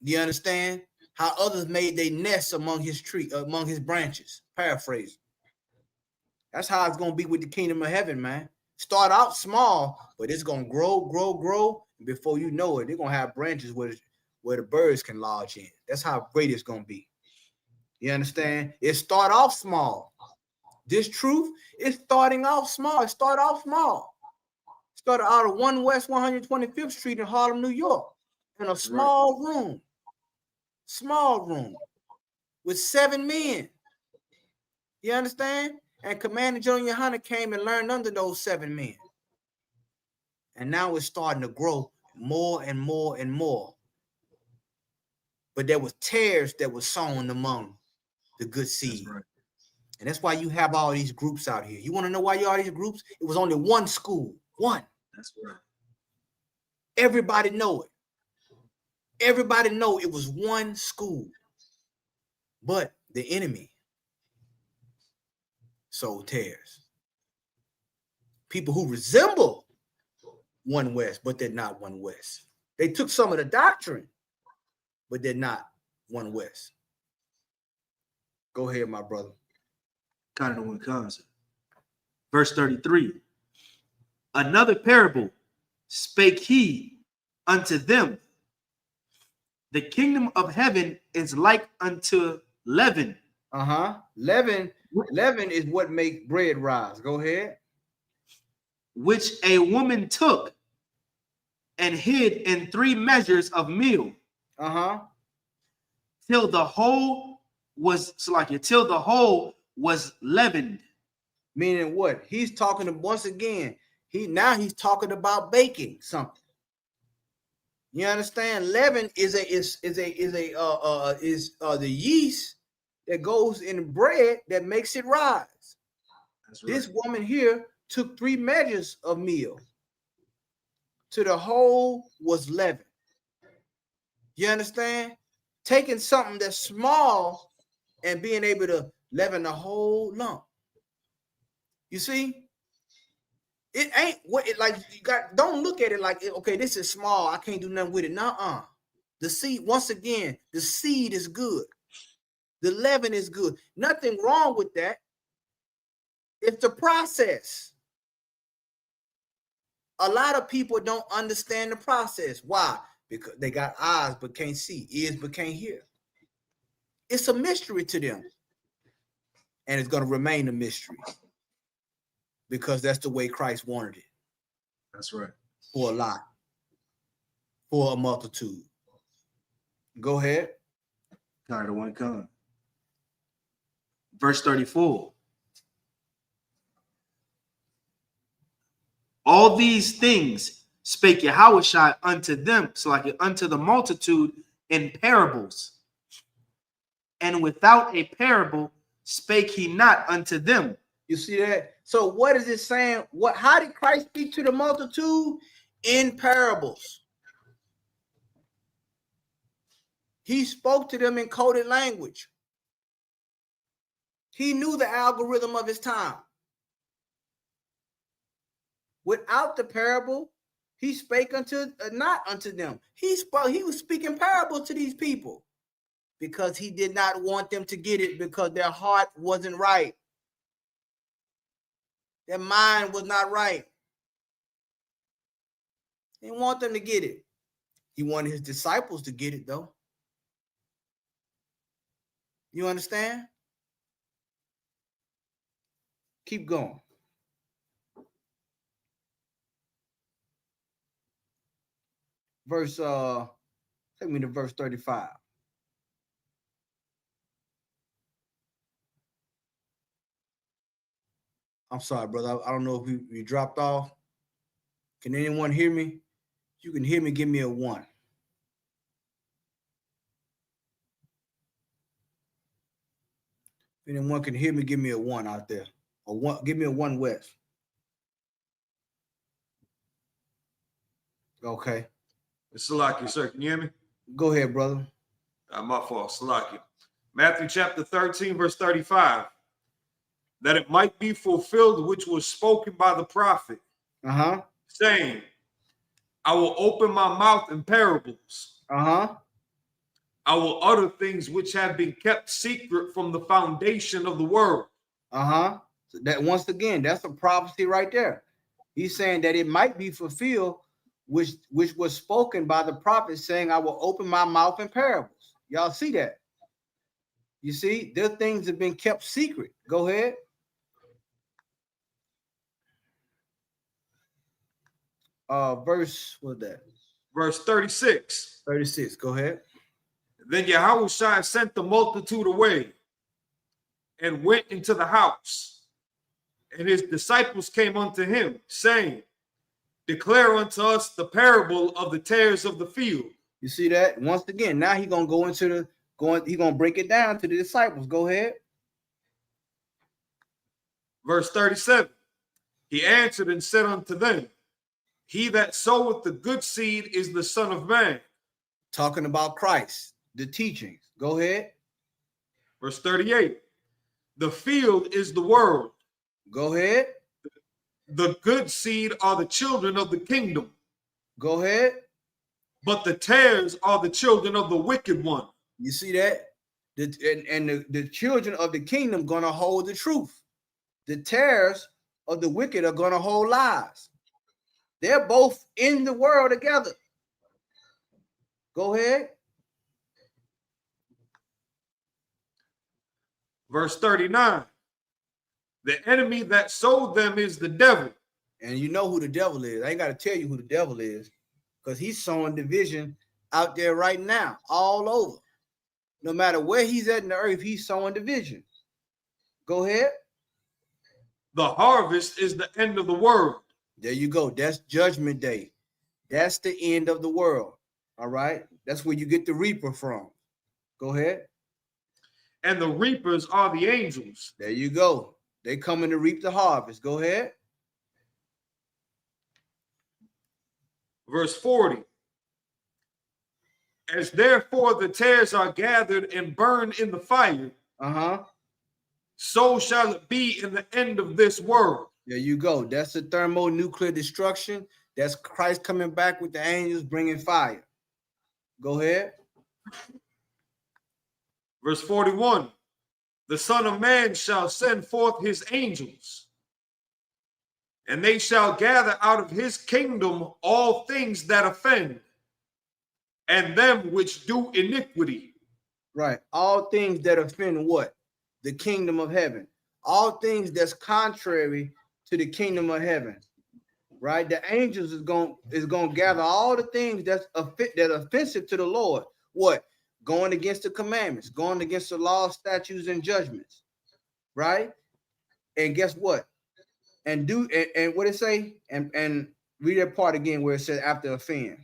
You understand? How others made their nests among his tree, among his branches. Paraphrase. That's how it's going to be with the kingdom of heaven, man. Start out small, but it's going to grow, grow, grow. And before you know it, they're going to have branches where the birds can lodge in. That's how great it's going to be. You understand? It start off small. This truth is starting off small. It started off small. Started out of 1 West 125th Street in Harlem, New York, in a small room with 7 men. You understand? And Commander General Yohana came and learned under those 7 men. And now it's starting to grow more and more and more. But there was tares that were sown among the good seed. That's right. And that's why you have all these groups out here. You want to know why you all these groups? It was only one school. One. That's right. Everybody know it. Everybody know it was one school. But the enemy sowed tares. People who resemble 1 West, but they're not 1 West. They took some of the doctrine, but they're not 1 West. Go ahead, my brother. Kind of one concept. Verse 33. Another parable spake he unto them. The kingdom of heaven is like unto leaven. Leaven is what makes bread rise. Go ahead. Which a woman took and hid in 3 measures of meal. Till the whole was leavened. Meaning what? He's talking to, once again, he's talking about baking something. You understand? Leaven is the yeast that goes in bread that makes it rise. That's right. This woman here took 3 measures of meal till the whole was leavened. You understand? Taking something that's small and being able to leaven the whole lump. You see? It ain't what it like. You got, don't look at it like, okay, this is small, I can't do nothing with it. Nuh-uh. The seed, once again, the seed is good. The leaven is good. Nothing wrong with that. It's the process. A lot of people don't understand the process. Why? Because they got eyes but can't see, ears but can't hear. It's a mystery to them. And it's going to remain a mystery. Because that's the way Christ wanted it. That's right. For a lot. For a multitude. Go ahead. Kind of one kind. Verse 34. All these things spake Yahushua unto them, so like unto the multitude in parables. and without a parable spake he not unto them. You see that? So what is it saying? How did Christ speak to the multitude? In parables. He spoke to them in coded language. He knew the algorithm of his time. Without the parable, he spake not unto them. He was speaking parables to these people because he did not want them to get it, because their heart wasn't right. Their mind was not right. He didn't want them to get it. He wanted his disciples to get it, though. You understand? Keep going. Take me to verse 35. I'm sorry, brother. I don't know if we dropped off. Can anyone hear me? If you can hear me, give me a 1. If anyone can hear me, give me a 1 out there. Or 1, give me a 1 west. Okay. Salaki, sir, can you hear me? Go ahead, brother. My fault, Salaki. Matthew chapter 13, verse 35. That it might be fulfilled which was spoken by the prophet, saying, I will open my mouth in parables. I will utter things which have been kept secret from the foundation of the world. So that, once again, that's a prophecy right there. He's saying that it might be fulfilled, which was spoken by the prophet, saying, I will open my mouth in parables. Y'all see that? You see, their things have been kept secret. Go ahead. Verse, what's that? Verse 36. 36. Go ahead. Then Yahushua sent the multitude away and went into the house. And his disciples came unto him, saying, declare unto us the parable of the tares of the field. You see that? Once again, now he's gonna go into he's gonna break it down to the disciples. Go ahead. Verse 37. He answered and said unto them, he that soweth the good seed is the Son of Man. Talking about Christ, the teachings. Go ahead. Verse 38. The field is the world. Go ahead. The good seed are the children of the kingdom. Go ahead. But the tares are the children of the wicked one. You see that? The children of the kingdom gonna hold the truth. The tares of the wicked are gonna hold lies. They're both in the world together. Go ahead. Verse 39. The enemy that sowed them is the devil. And you know who the devil is. I ain't got to tell you who the devil is, because he's sowing division out there right now, all over. No matter where he's at in the earth, he's sowing division. Go ahead. The harvest is the end of the world. There you go. That's judgment day. That's the end of the world. All right. That's where you get the reaper from. Go ahead. And the reapers are the angels. There you go. They coming to reap the harvest. Go ahead. Verse 40. As therefore the tares are gathered and burned in the fire, so shall it be in the end of this world. There you go. That's the thermonuclear destruction. That's Christ coming back with the angels bringing fire. Go ahead. Verse 41. The Son of Man shall send forth his angels, and they shall gather out of his kingdom all things that offend, and them which do iniquity. Right. All things that offend what? The kingdom of heaven. All things that's contrary to the kingdom of heaven. Right. The angels is going to gather all the things that are offensive to the Lord. What? Going against the commandments, going against the law, statutes, and judgments. Right. And guess what? And what it say? And read that part again where it says after offend.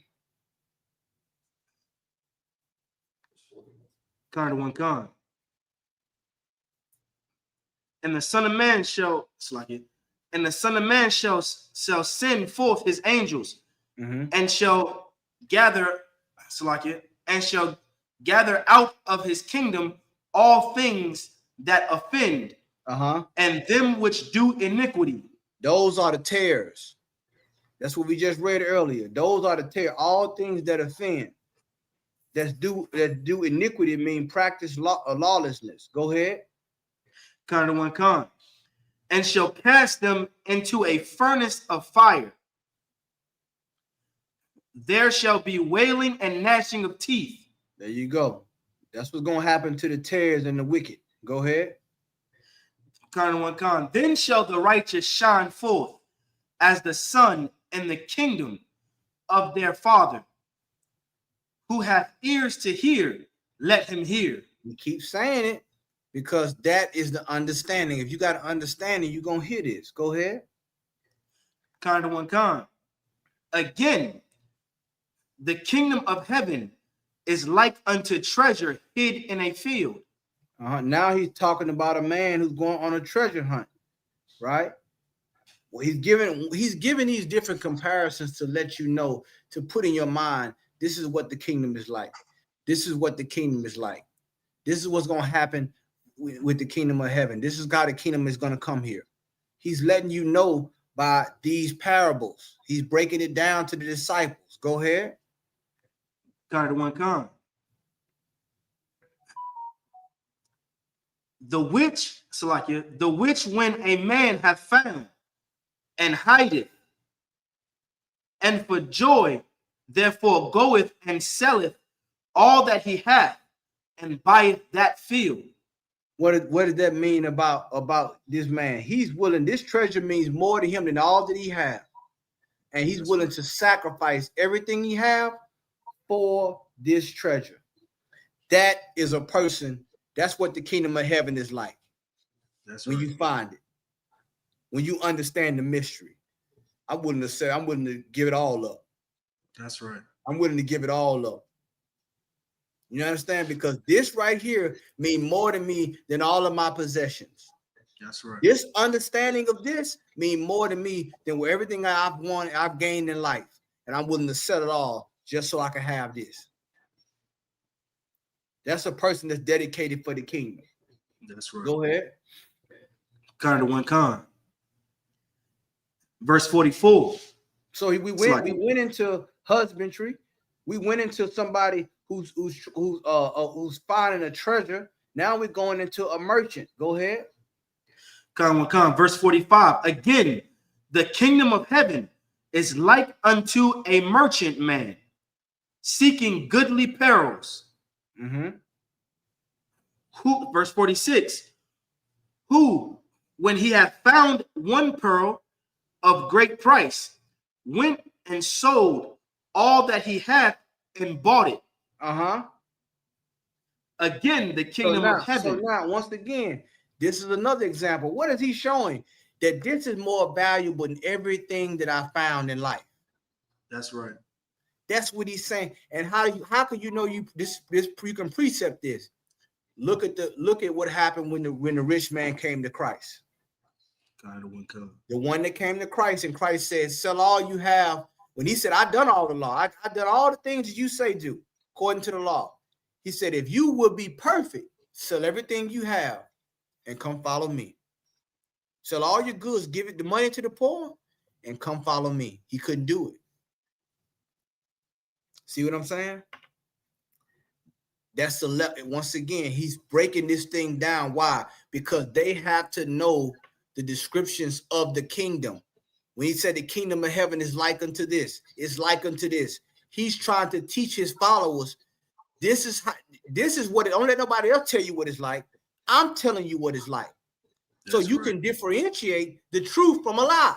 Kind of one kind. And the Son of Man shall, and the Son of Man shall send forth his angels, and shall gather, and shall gather out of his kingdom all things that offend, and them which do iniquity. Those are the tares. That's what we just read earlier. Those are the tares. All things that offend, that do iniquity, mean practice lawlessness. Go ahead. And shall cast them into a furnace of fire. There shall be wailing and gnashing of teeth. There you go. That's what's going to happen to the tares and the wicked. Go ahead. Then shall the righteous shine forth as the sun in the kingdom of their Father. Who hath ears to hear, let him hear. We keep saying it because that is the understanding. If you got an understanding, you're going to hear this. Go ahead. Again, the kingdom of heaven is like unto treasure hid in a field. Now he's talking about a man who's going on a treasure hunt, right? Well, he's giving these different comparisons to let you know, to put in your mind, this is what the kingdom is like. This is what the kingdom is like. This is what's going to happen with the kingdom of heaven. This is how the kingdom is going to come here. He's letting you know by these parables. He's breaking it down to the disciples. Go ahead. The which when a man hath found and hideth, and for joy therefore goeth and selleth all that he hath, and buyeth that field. What does that mean about this man? He's willing. This treasure means more to him than all that he has, and he's willing to sacrifice everything he have for this treasure. That is a person. That's what the kingdom of heaven is like. That's when you find it, when you understand the mystery. I'm willing to give it all up. That's right. I'm willing to give it all up. You understand? Because this right here means more to me than all of my possessions. That's right. This understanding of this means more to me than everything I've wanted, I've gained in life. And I'm willing to sell it all just so I can have this. That's a person that's dedicated for the kingdom. That's right. Go ahead. Verse 44. So we went into husbandry. We went into somebody who's finding a treasure. Now we're going into a merchant. Go ahead. Verse 45. Again, the kingdom of heaven is like unto a merchant man seeking goodly pearls. Who, verse 46, who, when he hath found one pearl of great price, went and sold all that he hath and bought it. Again, the kingdom of heaven. So now, once again, this is another example. What is he showing? That this is more valuable than everything that I found in life. That's right. That's what he's saying. And how can you know you can precept this? Look at what happened when the rich man came to Christ. The one that came to Christ, and Christ said, sell all you have. When he said, I've done all the law, I done all the things that you say do according to the law. He said, if you would be perfect, sell everything you have and come follow me. Sell all your goods, give it the money to the poor, and come follow me. He couldn't do it. See what I'm saying? That's once again, he's breaking this thing down. Why? Because they have to know the descriptions of the kingdom. When he said the kingdom of heaven is like unto this, it's like unto this. He's trying to teach his followers. This is what it. Don't let nobody else tell you what it's like. I'm telling you what it's like. So you can differentiate the truth from a lie.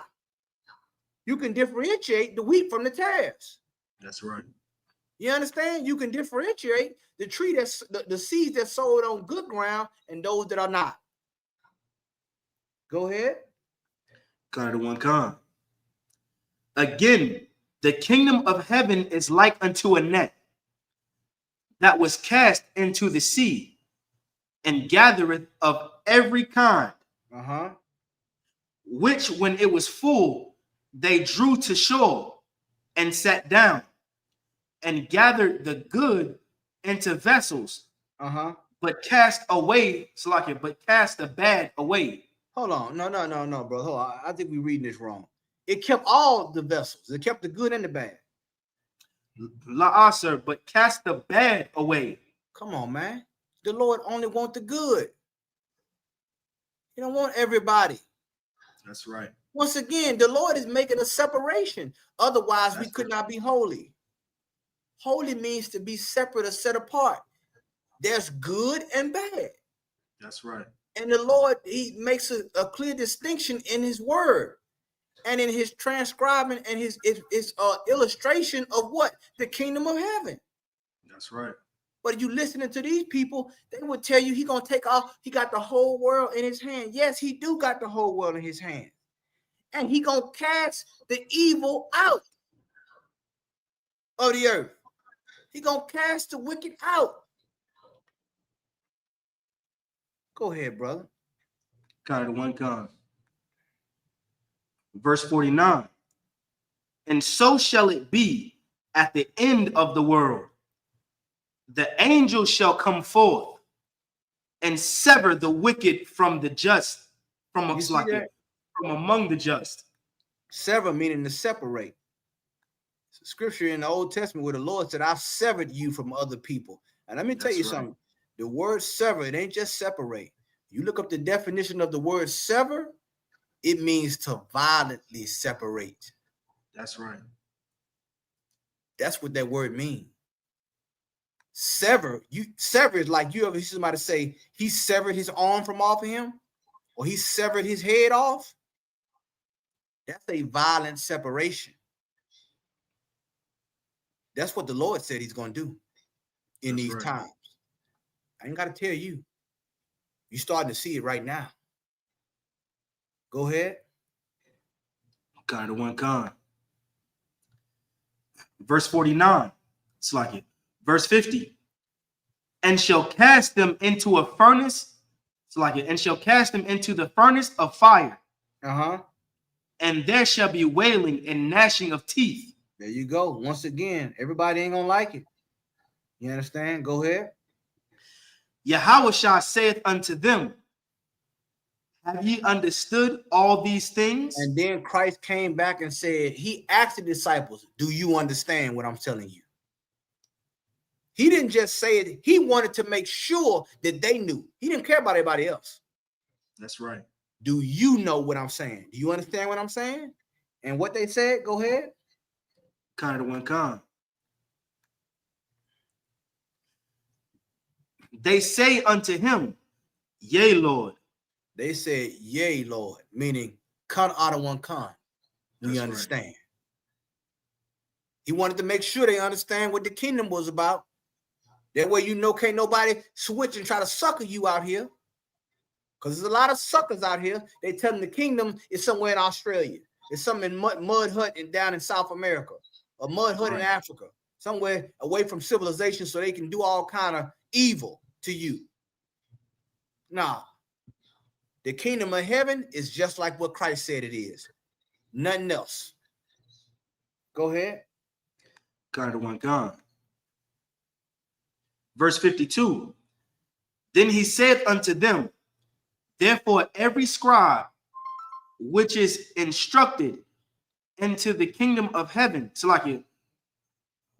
You can differentiate the wheat from the tares. That's right. You understand? You can differentiate the tree that's the seeds that's sowed on good ground and those that are not. Go ahead. Again, the kingdom of heaven is like unto a net that was cast into the sea and gathereth of every kind which when it was full, they drew to shore and sat down and gathered the good into vessels, but cast away, Salakia, but cast the bad away. Hold on. No, bro. Hold on. I think we're reading this wrong. It kept all the vessels. It kept the good and the bad. La'asr, but cast the bad away. Come on, man. The Lord only wants the good. He don't want everybody. That's right. Once again, the Lord is making a separation. Otherwise, we could not be holy. Holy means to be separate or set apart. There's good and bad. That's right. And the Lord, he makes a clear distinction in his word and in his transcribing and his illustration of what? The kingdom of heaven. That's right. But you listening to these people, they would tell you he gonna take off. He got the whole world in his hand. Yes, he do got the whole world in his hand. And he gonna cast the evil out of the earth. He gonna cast the wicked out. Go ahead, brother. Kind of one con. Verse 49. And so shall it be at the end of the world. The angel shall come forth and sever the wicked from the just, from among the just. Sever meaning to separate. It's a scripture in the Old Testament where the Lord said, I've severed you from other people. And let me tell you something. The word sever, it ain't just separate. You look up the definition of the word sever, it means to violently separate. That's right. That's what that word means. Sever is like you ever hear somebody say he severed his arm from off of him, or he severed his head off. That's a violent separation. That's what the Lord said he's going to do in these times. I ain't got to tell you. You're starting to see it right now. Go ahead. Kind of one con. Verse 49. It's like it. Verse 50. And shall cast them into a furnace. It's like it. And shall cast them into the furnace of fire. And there shall be wailing and gnashing of teeth. There you go. Once again, everybody ain't gonna like it. You understand? Go ahead. Yahushua saith unto them, have ye understood all these things? And then Christ came back and said, he asked the disciples, do you understand what I'm telling you? He didn't just say it. He wanted to make sure that they knew. He didn't care about everybody else. That's right. Do you know what I'm saying? Do you understand what I'm saying? And what they said, go ahead. Kind of one con. They say unto him, yea, Lord. They said, yea, Lord, meaning con out of one con. We understand. Right. He wanted to make sure they understand what the kingdom was about. That way, you know, can't nobody switch and try to sucker you out here. Because there's a lot of suckers out here. They tell them the kingdom is somewhere in Australia. It's something in mud hut and down in South America. A mud hut in Africa. Somewhere away from civilization so they can do all kind of evil to you. Nah. The kingdom of heaven is just like what Christ said it is. Nothing else. Go ahead. Kind of one gone. Verse 52. Then he said unto them, therefore every scribe which is instructed into the kingdom of heaven,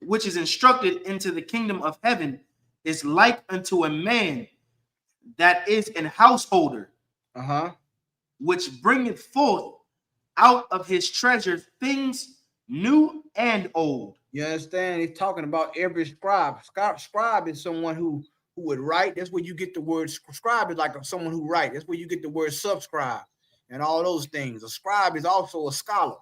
which is instructed into the kingdom of heaven is like unto a man that is an householder, which bringeth forth out of his treasure things new and old. You understand? He's talking about every scribe. Scribe is someone who would write. That's where you get the word scribe is like someone who writes. That's where you get the word subscribe and all those things. A scribe is also a scholar,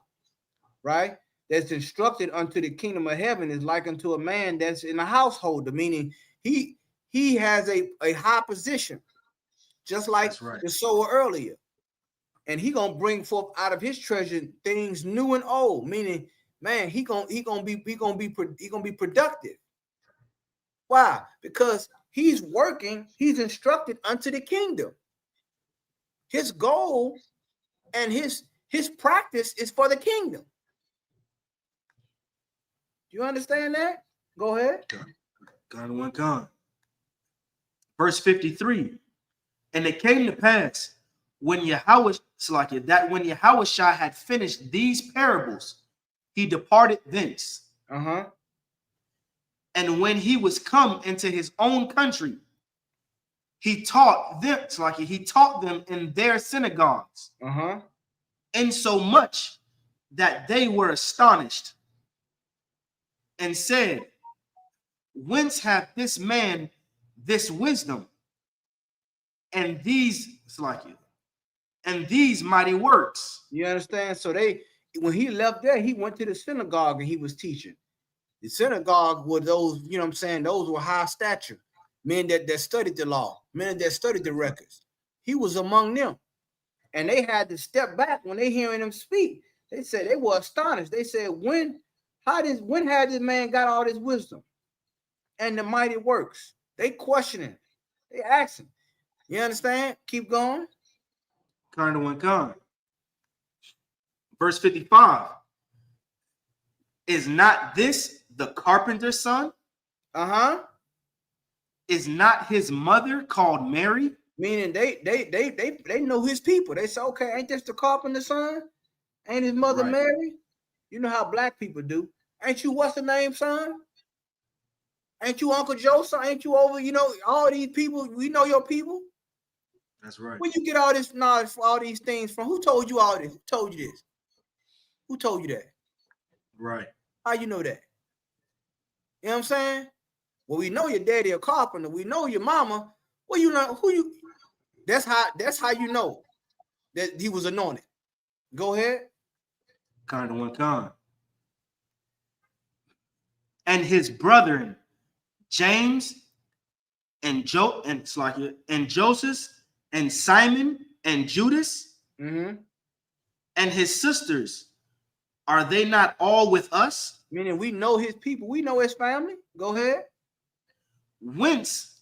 right? That's instructed unto the kingdom of heaven is like unto a man that's in a householder, meaning he has a high position, just like the sower earlier. And he gonna bring forth out of his treasure things new and old, meaning, man, he gonna be productive. Why? Because he's working, he's instructed unto the kingdom. his goal and his practice is for the kingdom. Do you understand that? Go ahead. God one God. Verse 53. And it came to pass when Yahweh had finished these parables, he departed thence. And when he was come into his own country, he taught them in their synagogues, insomuch that they were astonished and said, whence hath this man this wisdom and these mighty works? You understand? So when he left there, he went to the synagogue and he was teaching. The synagogue were those, you know what I'm saying, those were high stature, men that studied the law, men that studied the records. He was among them. And they had to step back when they hearing him speak. They said they were astonished. They said, when had this man got all this wisdom and the mighty works? They questioning. They asking. You understand? Keep going. Kind of one kind. Verse 55. Is not this the carpenter's son? Is not his mother called Mary? Meaning they know his people. They say, okay, ain't this the carpenter's son? Ain't his mother Mary? You know how black people do. Ain't you what's the name, son? Ain't you Uncle Joe, son? Ain't you over, all these people? We know your people. That's right. Where you get all this knowledge for all these things from? Who told you all this? Who told you this? Who told you that? Right. How you know that? You know what I'm saying? Well, we know your daddy a carpenter. We know your mama. Well, you know who you. That's how you know that he was anointed. Go ahead. Kind of one kind. And his brethren, James and Joseph and Simon and Judas, and his sisters, are they not all with us? Meaning we know his people. We know his family. Go ahead. Whence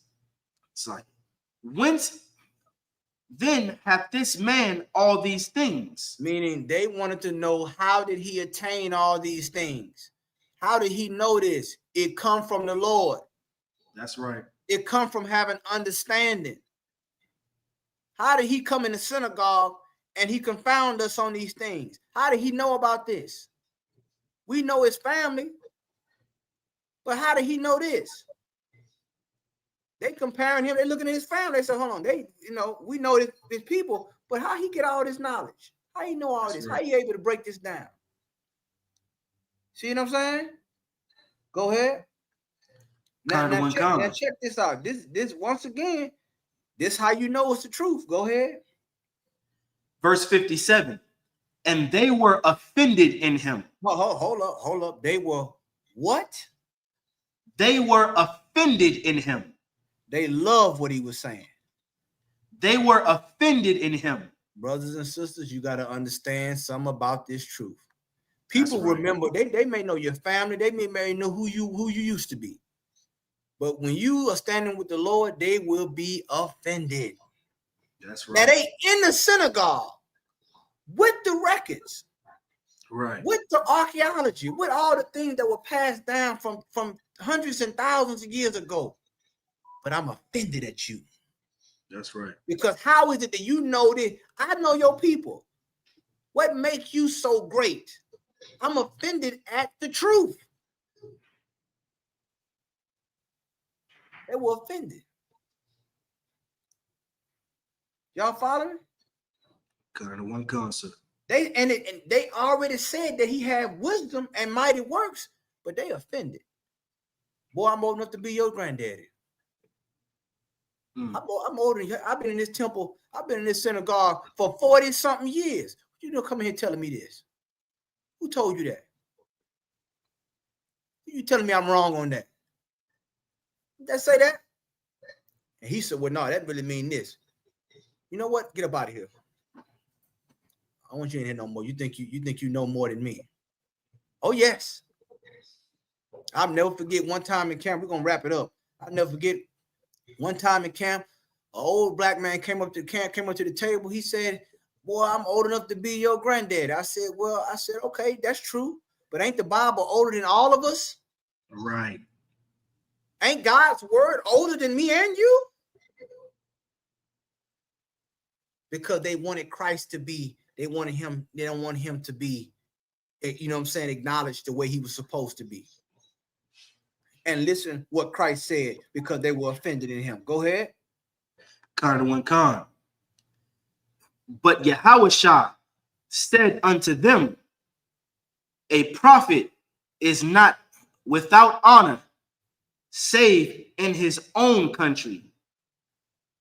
then hath this man all these things? Meaning they wanted to know, how did he attain all these things? How did he know this? It come from the Lord. That's right. It come from having understanding. How did he come in the synagogue and he confound us on these things? How did he know about this? We know his family, but how did he know this? They comparing him, they looking at his family, they say, hold on, we know his people, but how he get all this knowledge? How he know all That's this? right. How he able to break this down? See what I'm saying? Go ahead. Now check this out. This once again, this how you know it's the truth. Go ahead. Verse 57. And they were offended in him. Hold up. They were what? They were offended in him. They love what he was saying. They were offended in him. Brothers and sisters, you got to understand something about this truth. People right. remember, they may know your family, they may know who you used to be. But when you are standing with the Lord, they will be offended. That's right. Now they in the synagogue with the records, right, with the archaeology, with all the things that were passed down from hundreds and thousands of years ago. But I'm offended at you. That's right. Because how is it that you know this? I know your people. What makes you so great? I'm offended at the truth. They were offended. Y'all following? Kind of one concept. They already said that he had wisdom and mighty works, but they offended. Boy, I'm old enough to be your granddaddy. I'm older than you. I've been in this temple, I've been in this synagogue for 40-something years. You know, coming here telling me this. Who told you that? You telling me I'm wrong on that? Did that say that? And he said, well, no, that really mean this. You know what? Get up out of here. I want you in here no more. You think you know more than me. Oh, yes. I'll never forget one time in camp. We're going to wrap it up. I'll never forget one time in camp. old black man came up to the table. He said, "Boy, I'm old enough to be your granddad." I said, "Well," I said, "Okay, that's true, but ain't the Bible older than all of us? Right. Ain't God's word older than me and you?" Because they wanted Christ to be, they don't want him to be, you know what I'm saying, acknowledged the way he was supposed to be. And listen what Christ said, because they were offended in him. Go ahead. Khan. But Yahushua said unto them, a prophet is not without honor, save in his own country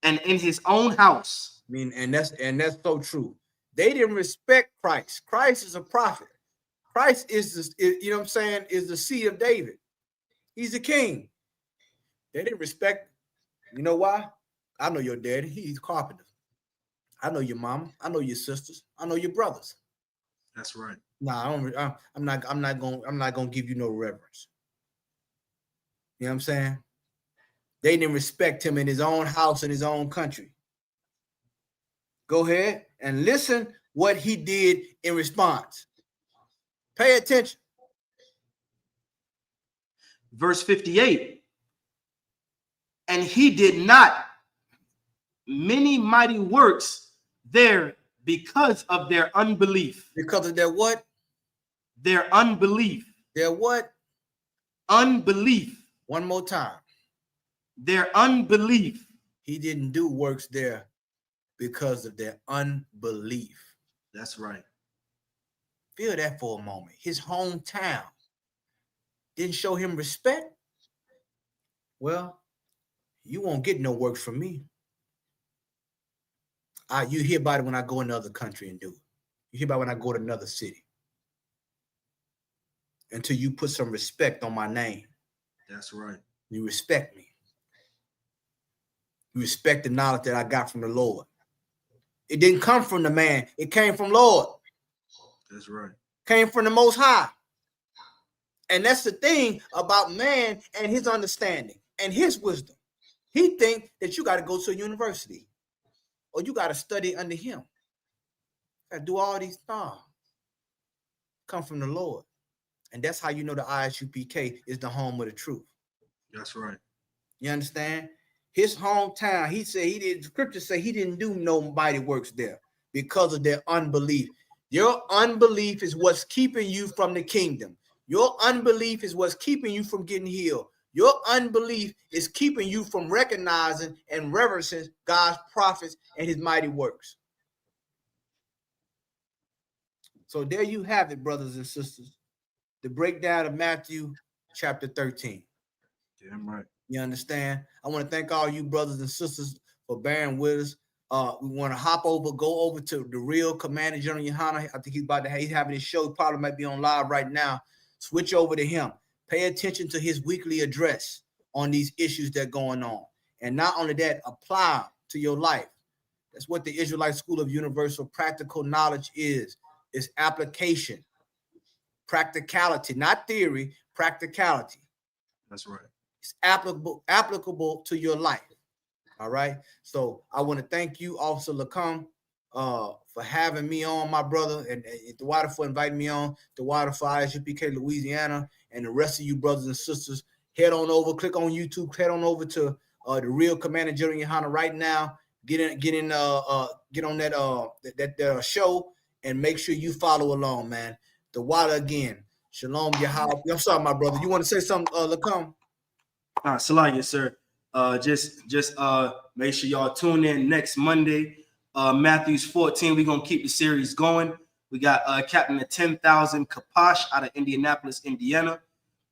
and in his own house. I mean, and that's so true. They didn't respect Christ. Christ is a prophet. Christ is you know what I'm saying, is the seed of David. He's the king. They didn't respect. You know why? I know your daddy. He's a carpenter. I know your mama. I know your sisters. I know your brothers. That's right. Nah, I'm not gonna give you no reverence. You know what I'm saying? They didn't respect him in his own house, in his own country. Go ahead and listen what he did in response. Pay attention. Verse 58. And he did not many mighty works there because of their unbelief. Because of their what? Their unbelief. Their what? Unbelief. One more time. Their unbelief. He didn't do works there because of their unbelief. That's right. Feel that for a moment. His hometown didn't show him respect. Well, you won't get no works from me. You hear about it when I go in another country and do it. You hear about it when I go to another city. Until you put some respect on my name. That's right. You respect me. You respect the knowledge that I got from the Lord. It didn't come from the man. It came from Lord. That's right. Came from the Most High. And that's the thing about man and his understanding and his wisdom. He think that you got to go to a university or you got to study under him. Got to do all these things. Come from the Lord. And that's how you know the ISUPK is the home of the truth. That's right. You understand? His hometown, he said he did. Scripture say he didn't do no mighty works there because of their unbelief. Your unbelief is what's keeping you from the kingdom. Your unbelief is what's keeping you from getting healed. Your unbelief is keeping you from recognizing and reverencing God's prophets and his mighty works. So there you have it, brothers and sisters. The breakdown of Matthew chapter 13. Damn right. You understand? I want to thank all you brothers and sisters for bearing with us. We want to go over to the real Commander General Yohana. I think he's having his show. He probably might be on live right now. Switch over to him. Pay attention to his weekly address on these issues that are going on. And not only that, apply to your life. That's what the Israelite School of Universal Practical Knowledge is. It's application, practicality, not theory, practicality. That's right. It's applicable to your life. All right. So I want to thank you, Officer Lacombe, for having me on, my brother, and the water for inviting me on, the water for ISUPK Louisiana, and the rest of you brothers and sisters. Head on over, click on YouTube, head on over to the real Commander General Yohana right now. Get on that show and make sure you follow along, man. The water again. Shalom, Yahweh. I'm sorry, my brother. You want to say something, Lacombe? Salaya, sir. Just make sure y'all tune in next Monday. Matthew's 14. We're gonna keep the series going. We got Captain of 10,000 Kapash out of Indianapolis, Indiana.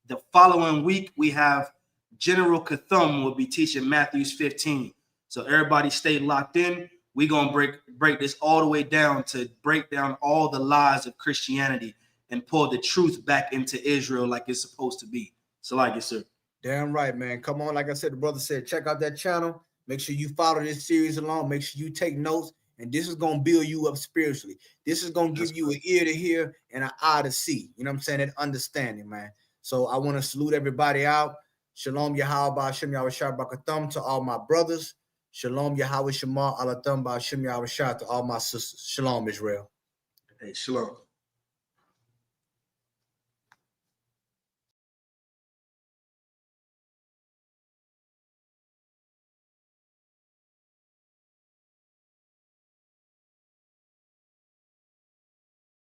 The following week, we have General Kathum will be teaching Matthew's 15. So everybody stay locked in. We're gonna break this all the way down to break down all the lies of Christianity and pull the truth back into Israel like it's supposed to be. Salaya, sir. Damn right, man. Come on. Like I said, the brother said, check out that channel. Make sure you follow this series along. Make sure you take notes. And this is going to build you up spiritually. This is going to give you an ear to hear and an eye to see. You know what I'm saying? That understanding, man. So I want to salute everybody out. Shalom Yahweh Hashem Yahweh Shabbat to all my brothers. Shalom Yahweh Shema Alatham Ba'Shem Yahweh Shah to all my sisters. Shalom Israel. Hey, shalom.